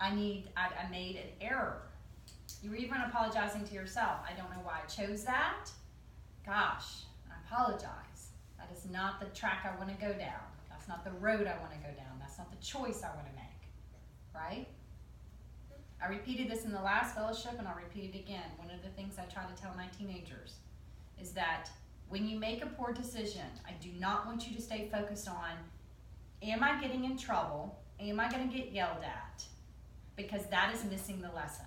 I made an error. You were even apologizing to yourself. I don't know why I chose that. Gosh, I apologize. That is not the track I want to go down. That's not the road I want to go down. That's not the choice I want to make. Right? I repeated this in the last fellowship, and I'll repeat it again. One of the things I try to tell my teenagers is that when you make a poor decision, I do not want you to stay focused on, am I getting in trouble? Am I going to get yelled at? Because that is missing the lesson.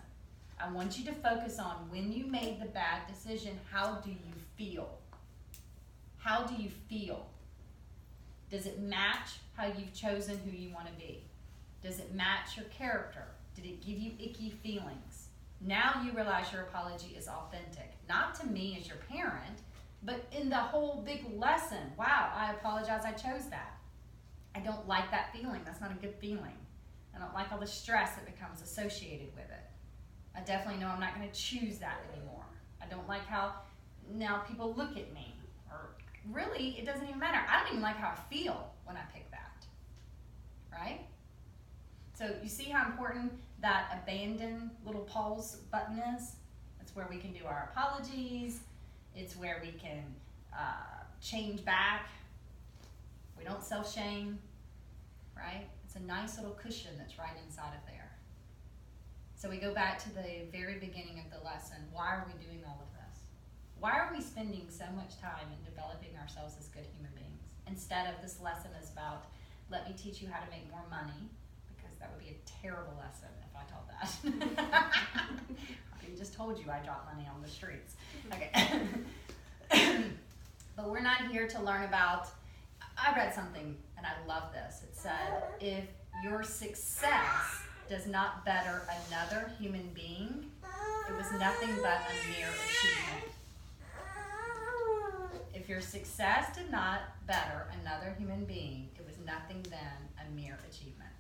I want you to focus on when you made the bad decision, how do you feel? How do you feel? Does it match how you've chosen who you want to be? Does it match your character? Did it give you icky feelings? Now you realize your apology is authentic. Not to me as your parent, but in the whole big lesson. Wow, I apologize, I chose that. I don't like that feeling. That's not a good feeling. I don't like all the stress that becomes associated with it. I definitely know I'm not going to choose that anymore. I don't like how now people look at me. Or really, it doesn't even matter. I don't even like how I feel when I pick that. Right? So you see how important that abandon little pause button is? It's where we can do our apologies. It's where we can change back. We don't self-shame, right? It's a nice little cushion that's right inside of there. So we go back to the very beginning of the lesson. Why are we doing all of this? Why are we spending so much time in developing ourselves as good human beings? Instead of this lesson is about, let me teach you how to make more money, because that would be a terrible lesson if I taught that. I just told you I dropped money on the streets. Okay. But we're not here to learn about, I read something and I love this. It said, if your success does not better another human being, it was nothing but a mere achievement. If your success did not better another human being, it was nothing than a mere achievement.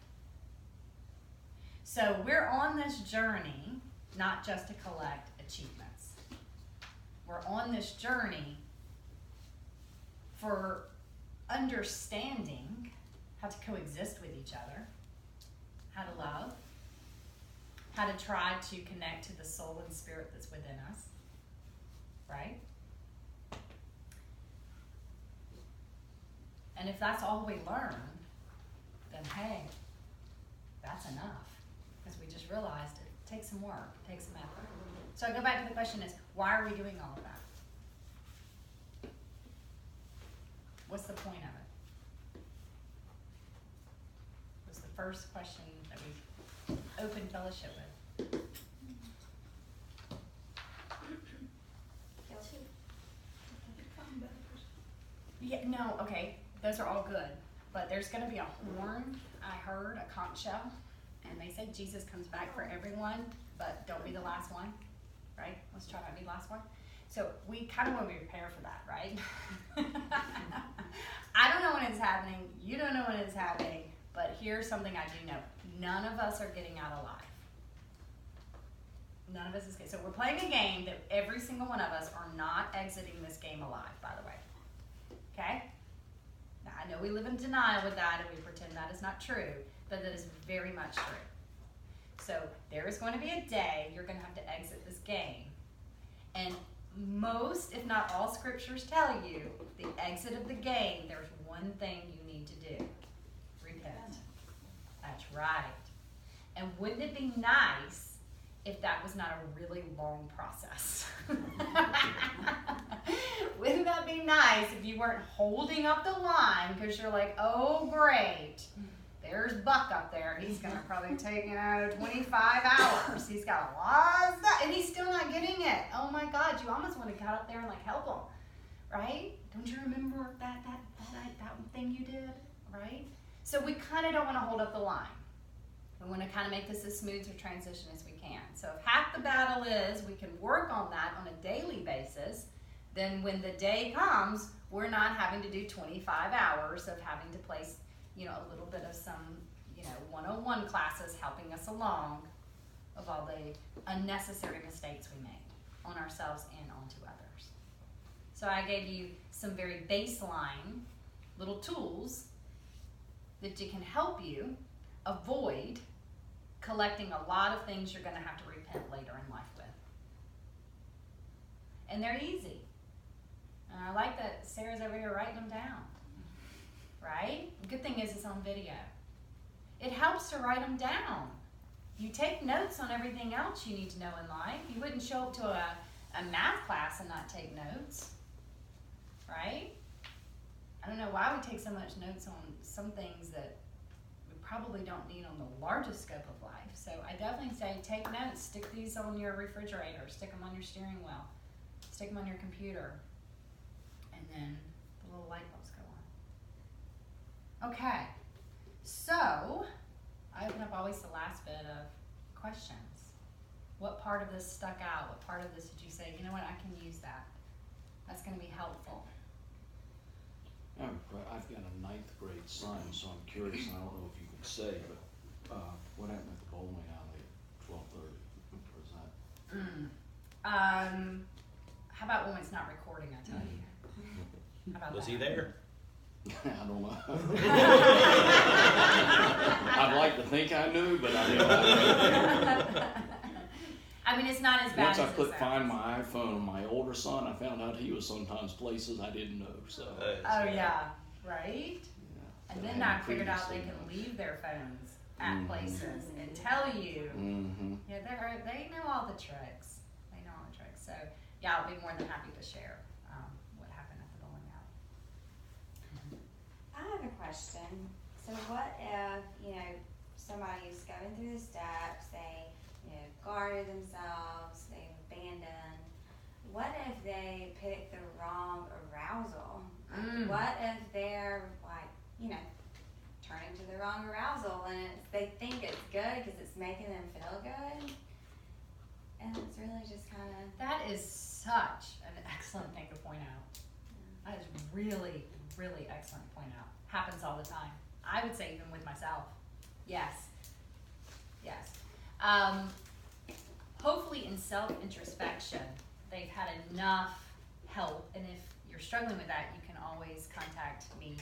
So we're on this journey not just to collect achievements. We're on this journey for understanding how to coexist with each other, how to love, how to try to connect to the soul and spirit that's within us, right? And if that's all we learn, then hey, that's enough. Because we just realized it takes some work, it takes some effort. So I go back to the question is, why are we doing all of that? What's the point of it? Was the first question that we opened fellowship with.
Yeah, no, okay, those are all good, but there's gonna be a horn, I heard, a conch shell, and they say Jesus comes back for everyone, but don't be the last one, right? Let's try not to be the last one. So we kind of want to be prepared for that, right? I don't know when it's happening, you don't know when it's happening, but here's something I do know. None of us are getting out alive. None of us is, so we're playing a game that every single one of us are not exiting this game alive, by the way. Okay? Now, I know we live in denial with that and we pretend that is not true, but that is very much true. So there is going to be a day you're going to have to exit this game. And most, if not all, scriptures tell you the exit of the game, there's one thing you need to do. Repent. That's right. And wouldn't it be nice if that was not a really long process? Wouldn't that be nice if you weren't holding up the line because you're like, oh great, there's Buck up there. He's going to probably take, 25 hours. He's got a lot of stuff, and he's still not getting it. Oh my God, you almost want to get up there and help him, right? Don't you remember that thing you did, right? So we kind of don't want to hold up the line. We want to kind of make this as smooth a transition as we can. So if half the battle is we can work on that on a daily basis, then when the day comes, we're not having to do 25 hours of having to place, a little bit of some, 101 classes helping us along of all the unnecessary mistakes we made on ourselves and onto others. So I gave you some very baseline little tools that can help you avoid collecting a lot of things you're going to have to repent later in life with. And they're easy. And I like that Sarah's over here writing them down. Right? The good thing is it's on video. It helps to write them down. You take notes on everything else you need to know in life. You wouldn't show up to a math class and not take notes. Right? I don't know why we take so much notes on some things that we probably don't need on the largest scope of life. So I definitely say take notes. Stick these on your refrigerator. Stick them on your steering wheel. Stick them on your computer. And then the little light bulbs go on. Okay. So I open up always the last bit of questions. What part of this stuck out? What part of this did you say, you know what, I can use that. That's going to be helpful.
I've got a 9th grade son, so I'm curious, and I don't know if you can say, but what happened at the bowling alley at 12:30? Was that?
How about when it's not recording, I tell you? How about
Was
that?
he there?
I don't know. I'd like to think I knew, but I didn't.
I mean, it's not as bad
Once I
as
put
it
Find
sounds.
My iPhone on my older son, I found out he was sometimes places I didn't know. So.
Oh yeah, right?
Yeah,
And
but
then
hadn't
I figured out they
previously
can
known.
leave their phones at
Mhm.
places and tell you.
Mm-hmm.
Yeah, they know all the tricks. They know all the tricks. So yeah, I'll be more than happy to share what happened at the bowling alley.
I have a question. So what if, somebody's going through the steps, they, guarded themselves, they've abandoned. What if they pick the wrong arousal? What if they're turning to the wrong arousal and they think it's good because it's making them feel good? And it's really just kind of...
That is such an excellent thing to point out. That is really, really excellent to point out. Happens all the time. I would say even with myself. Yes. Yes. Hopefully in self-introspection, they've had enough help, and if you're struggling with that, you can always contact me,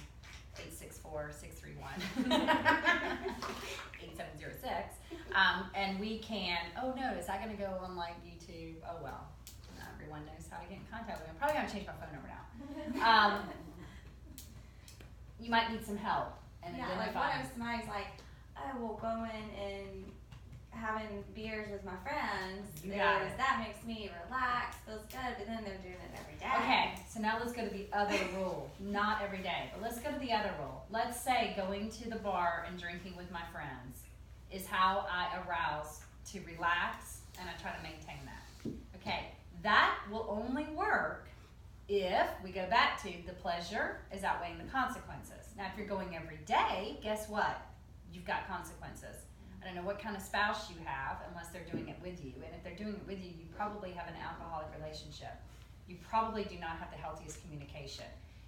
864-631-8706, and we can, no, is that going to go on YouTube? Oh well, not everyone knows how to get in contact with me. I'm probably going to change my phone number now. You might need some help. And
Yeah, what if somebody's go in and having beers with my friends,
You got it.
that makes me relax, feels good, but then they're doing it every day.
Okay, so now let's go to the other rule. Not every day, but let's go to the other rule. Let's say going to the bar and drinking with my friends is how I arouse to relax, and I try to maintain that. Okay, that will only work if we go back to the pleasure is outweighing the consequences. Now, if you're going every day, guess what? You've got consequences. I don't know what kind of spouse you have unless they're doing it with you. And if they're doing it with you, you probably have an alcoholic relationship. You probably do not have the healthiest communication.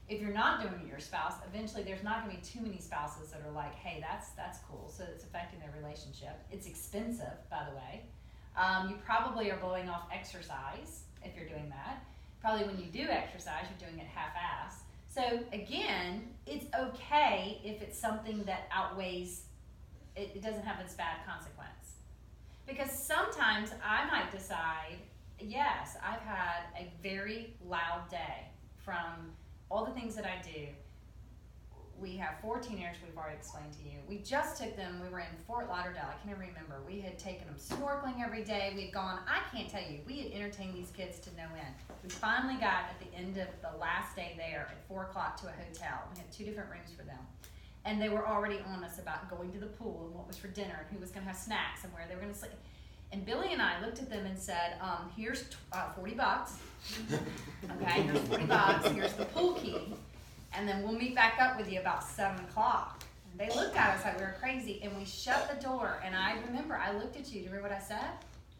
If you're not doing it with your spouse, eventually there's not going to be too many spouses that are like, hey, that's cool. So it's affecting their relationship. It's expensive, by the way. You probably are blowing off exercise if you're doing that. Probably when you do exercise, you're doing it half-ass. So again, it's okay if it's something that outweighs, it doesn't have its bad consequence. Because sometimes I might decide, yes, I've had a very loud day from all the things that I do. We have 4 teenagers we've already explained to you. We just took them, we were in Fort Lauderdale, I can never remember. We had taken them snorkeling every day. We had gone, I can't tell you, we had entertained these kids to no end. We finally got at the end of the last day there at 4 o'clock to a hotel. We had 2 different rooms for them. And they were already on us about going to the pool and what was for dinner and who was gonna have snacks and where they were gonna sleep. And Billy and I looked at them and said, here's $40. Okay, here's $40, here's the pool key. And then we'll meet back up with you about 7 o'clock. And they looked at us like we were crazy, and we shut the door. And I remember, I looked at you. Do you remember what I said?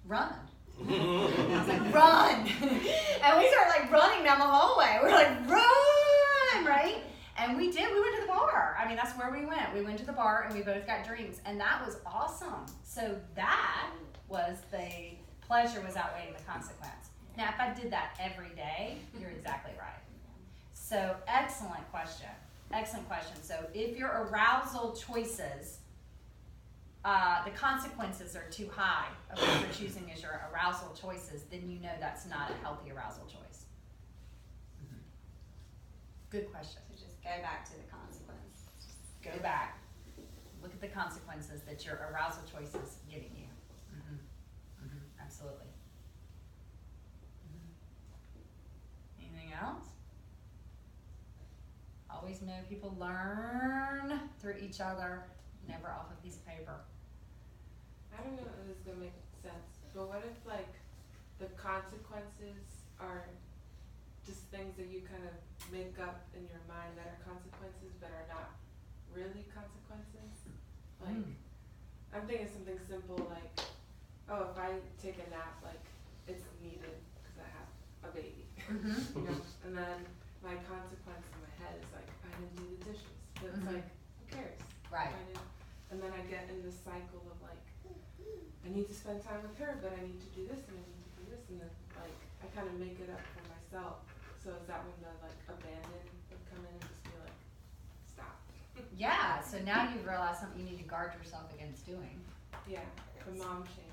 Run. And I was like, run. And we started like running down the hallway. We were like, run, right? And we did. We went to the bar. I mean, that's where we went. We went to the bar, and we both got drinks. And that was awesome. So that was the pleasure was outweighing the consequence. Now, if I did that every day, you're exactly right. So, excellent question. Excellent question. So, if your arousal choices, the consequences are too high of what you're choosing as your arousal choices, then you know that's not a healthy arousal choice. Good question.
So just go back to the consequence.
Go back. Look at the consequences that your arousal choices giving you. Absolutely. Anything else? Always know people learn through each other, never off a piece of paper.
I don't know if this is gonna make sense, but what if like the consequences are just things that you kind of make up in your mind that are consequences but are not really consequences? Like, I'm thinking something simple like, oh, if I take a nap, like it's needed because I have a baby, you know, and then my consequence in my head is like, I didn't do the dishes. But it's like, who cares?
Right.
And then I get in this cycle of like, I need to spend time with her, but I need to do this and I need to do this. And then like, I kind of make it up for myself. So is that when the like abandon would come in and just be like, stop?
Yeah, so now you've realized something you need to guard yourself against doing.
Yeah, the mom shaming.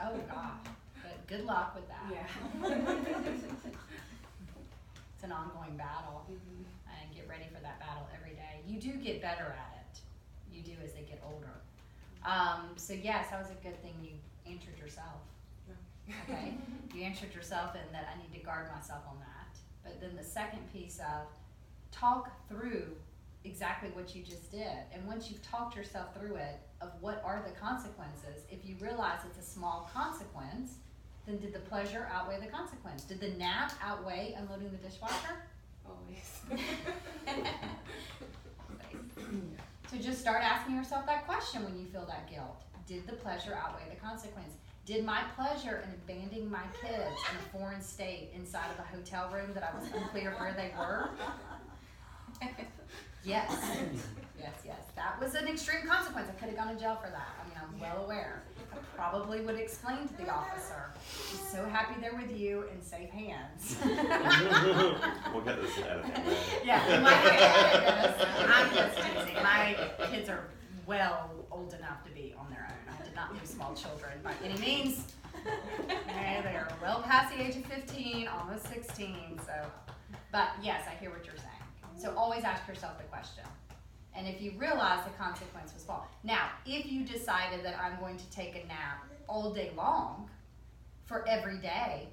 Oh, gosh. But good luck with that.
Yeah.
It's an ongoing battle. And get ready for that battle every day. You do get better at it. You do as they get older. So yes, that was a good thing you answered yourself. Okay? You answered yourself in that I need to guard myself on that. But then the second piece of talk through exactly what you just did. And once you've talked yourself through it, of what are the consequences, if you realize it's a small consequence, then did the pleasure outweigh the consequence? Did the nap outweigh unloading the dishwasher?
Always.
So just start asking yourself that question when you feel that guilt. Did the pleasure outweigh the consequence? Did my pleasure in abandoning my kids in a foreign state inside of a hotel room that I was unclear where they were? Yes. Yes. That was an extreme consequence. I could have gone to jail for that. I mean, I'm well aware. I probably would explain to the officer, I'm so happy they're with you in safe hands.
We'll get this editing later.
Yeah, we might get this. I'm just teasing. My kids are well old enough to be on their own. I did not leave small children by any means. Okay, they are well past the age of 15, almost 16. So, but yes, I hear what you're saying. So always ask yourself the question. And if you realize the consequence was small. Now, if you decided that I'm going to take a nap all day long for every day,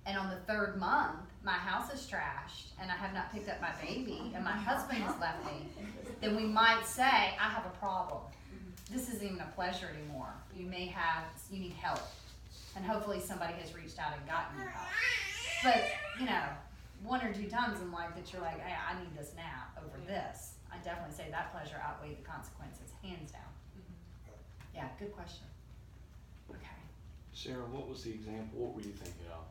and on the 3rd month, my house is trashed, and I have not picked up my baby, and my husband has left me, then we might say, I have a problem. This isn't even a pleasure anymore. You need help. And hopefully somebody has reached out and gotten you help. But, 1 or 2 times in life that you're like, hey, I need this nap over this, I definitely say that pleasure outweighed the consequences, hands down. Yeah, good question. Okay.
Sarah, what was the example? What were you thinking of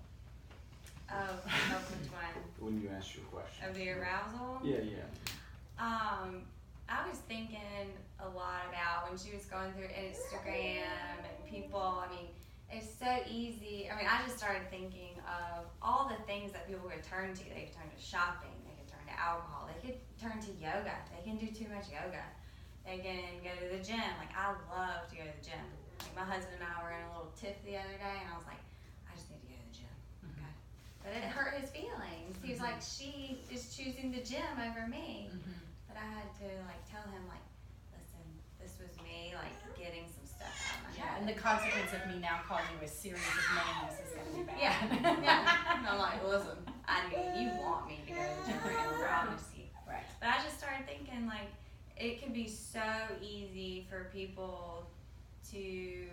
Of which one?
when you asked your question?
Of the arousal?
Yeah.
I was thinking a lot about when she was going through Instagram and people, I mean, it's so easy. I mean, I just started thinking of all the things that people could turn to. They could turn to shopping, they could turn to alcohol, they could turn to yoga. They can do too much yoga. They can go to the gym. Like, I love to go to the gym. Like, my husband and I were in a little tiff the other day, and I was like, I just need to go to the gym. Okay. But it hurt his feelings. He was like, she is choosing the gym over me. But I had to, like, tell him, like, listen, this was me, like, getting some stuff out of my
Yeah,
head.
and the consequence of me now calling you a series of names is going to be bad.
Yeah. And I'm like, listen, I mean, you want me to go to the gym, I promise you.
Right.
But I just started thinking, like, it can be so easy for people to, you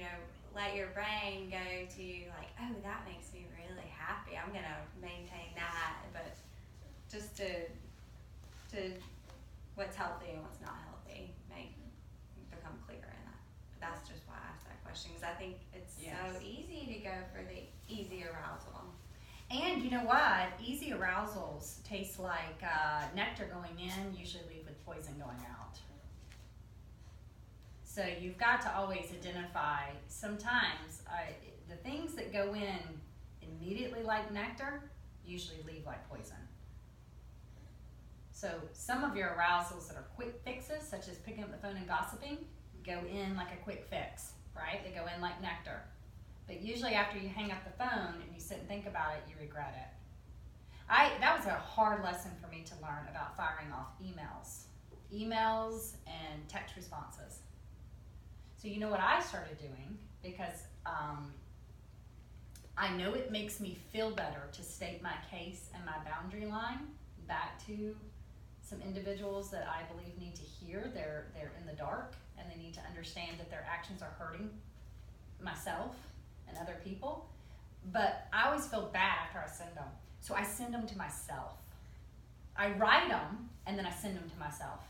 know, let your brain go to, like, oh, that makes me really happy. I'm going to maintain that. But just to what's healthy and what's not healthy become clearer in that. But that's just why I asked that question, because I think it's so easy to go for the easy arousal.
And you know what? Easy arousals taste like nectar going in, usually leave with poison going out. So you've got to always identify, sometimes the things that go in immediately like nectar usually leave like poison. So some of your arousals that are quick fixes, such as picking up the phone and gossiping, go in like a quick fix, right? They go in like nectar. But usually after you hang up the phone and you sit and think about it, you regret it. That was a hard lesson for me to learn about firing off emails and text responses. So you know what I started doing, because I know it makes me feel better to state my case and my boundary line back to some individuals that I believe need to hear. They're in the dark, and they need to understand that their actions are hurting myself and other people. But I always feel bad after I send them. So I send them to myself. I write them, and then I send them to myself.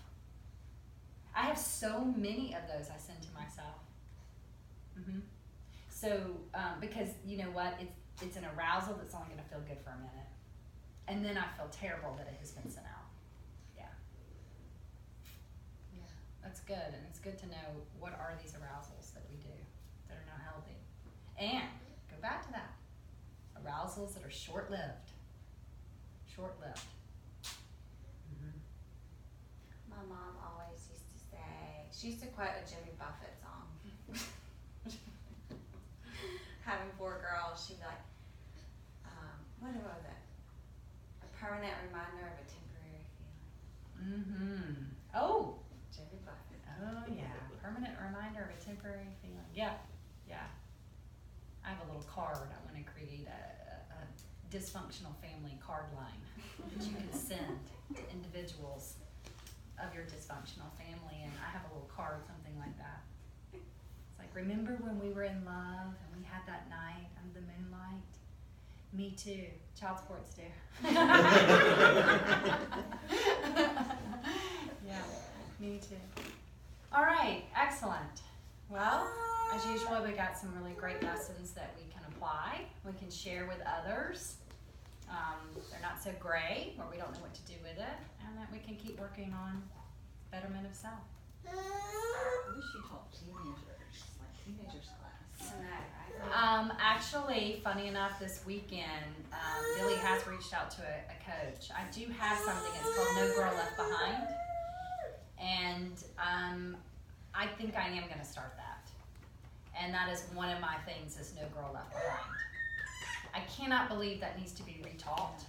I have so many of those I send to myself. So, because you know what? It's an arousal that's only going to feel good for a minute. And then I feel terrible that it has been sent out. Yeah, that's good. And it's good to know what are these arousals that we do that are not healthy. And go back to that. Arousals that are short-lived. Short-lived.
My mom always used to say, she used to quote a Jimmy Buffett song. Having 4 girls, she'd be like, what was it? A permanent reminder of a temporary feeling.
Oh,
Jimmy Buffett.
oh yeah. Permanent reminder of a temporary feeling. Yeah. I have a little card. I want to create a dysfunctional family card line that you can send to individuals of your dysfunctional family, and I have a little card, something like that. It's like, remember when we were in love and we had that night under the moonlight? Me too. Child support's due. Yeah, me too. All right, excellent. Well, as usual, we got some really great lessons that we can apply, we can share with others. They're not so gray, or we don't know what to do with it, and that we can keep working on betterment of self.
I wish you taught teenagers, like teenagers class.
I know, right?
Actually, funny enough, this weekend, Billy has reached out to a coach. I do have something, it's called No Girl Left Behind, and I think I am going to start that. And that is one of my things, is No Girl Left Behind. I cannot believe that needs to be retaught,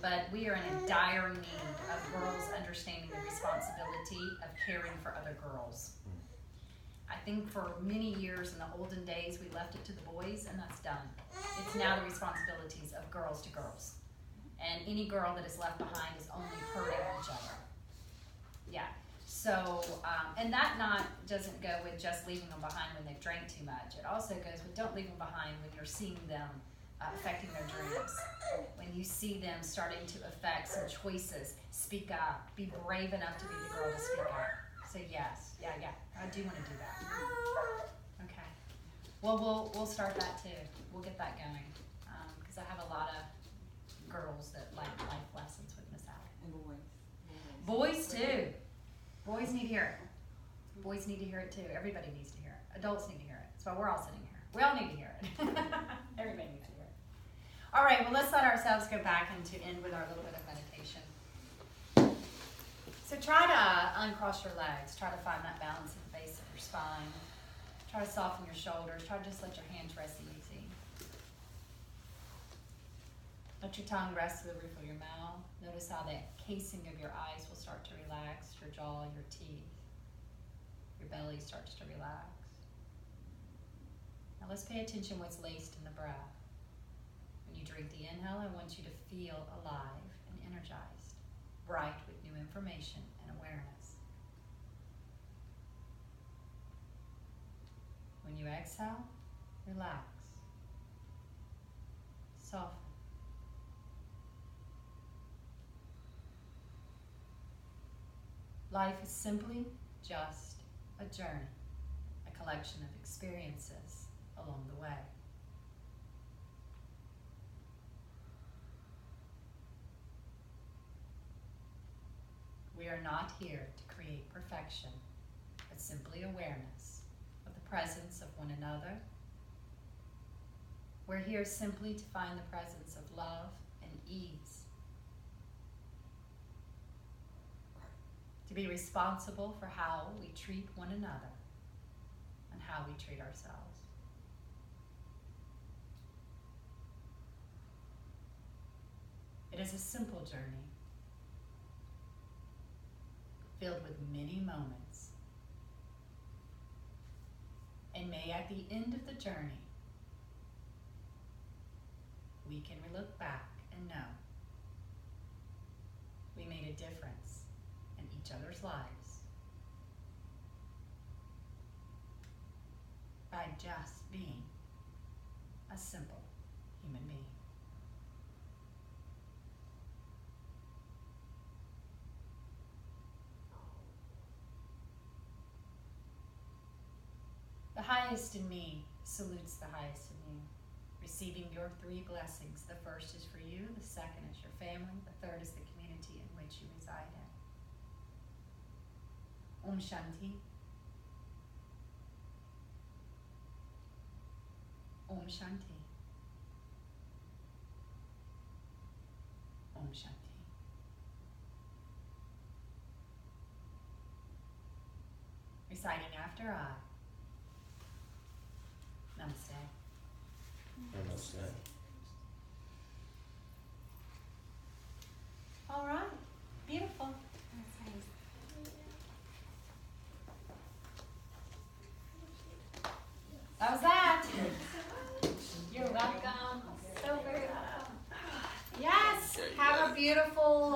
but we are in a dire need of girls understanding the responsibility of caring for other girls. I think for many years in the olden days, we left it to the boys, and that's done. It's now the responsibilities of girls to girls. And any girl that is left behind is only hurting each other. Yeah. So, and that doesn't go with just leaving them behind when they've drank too much. It also goes with don't leave them behind when you're seeing them affecting their dreams. When you see them starting to affect some choices, speak up. Be brave enough to be the girl to speak up. Say yes. Yeah, I do want to do that. Okay. Well, we'll start that too. We'll get that going. Because I have a lot of girls that like life lessons with Miss Allie.
And boys.
Boys too. Boys need to hear it. Boys need to hear it too. Everybody needs to hear it. Adults need to hear it. That's why we're all sitting here. We all need to hear it. Everybody needs to hear it. All right, well, let's let ourselves go back and to end with our little bit of meditation. So try to uncross your legs. Try to find that balance at the base of your spine. Try to soften your shoulders. Try to just let your hands rest easy. Let your tongue rest to the roof of your mouth. Notice how the casing of your eyes will start to relax, your jaw, your teeth. Your belly starts to relax. Now let's pay attention what's laced in the breath. When you drink the inhale, I want you to feel alive and energized, bright with new information and awareness. When you exhale, relax, soften. Life is simply just a journey, a collection of experiences along the way. We are not here to create perfection, but simply awareness of the presence of one another. We're here simply to find the presence of love and ease. To be responsible for how we treat one another and how we treat ourselves. It is a simple journey, filled with many moments. And may at the end of the journey, we can look back and know we made a difference in each other's lives by just being a simple human being. The highest in me salutes the highest in you, receiving your three blessings. The first is for you, the second is your family, the third is the community in which you reside in. Om Shanti. Om Shanti. Om Shanti. Reciting after I. Namaste.
Namaste.
All right. Beautiful.
That's nice.
That was that. You're welcome. So very welcome. Yes. Have a beautiful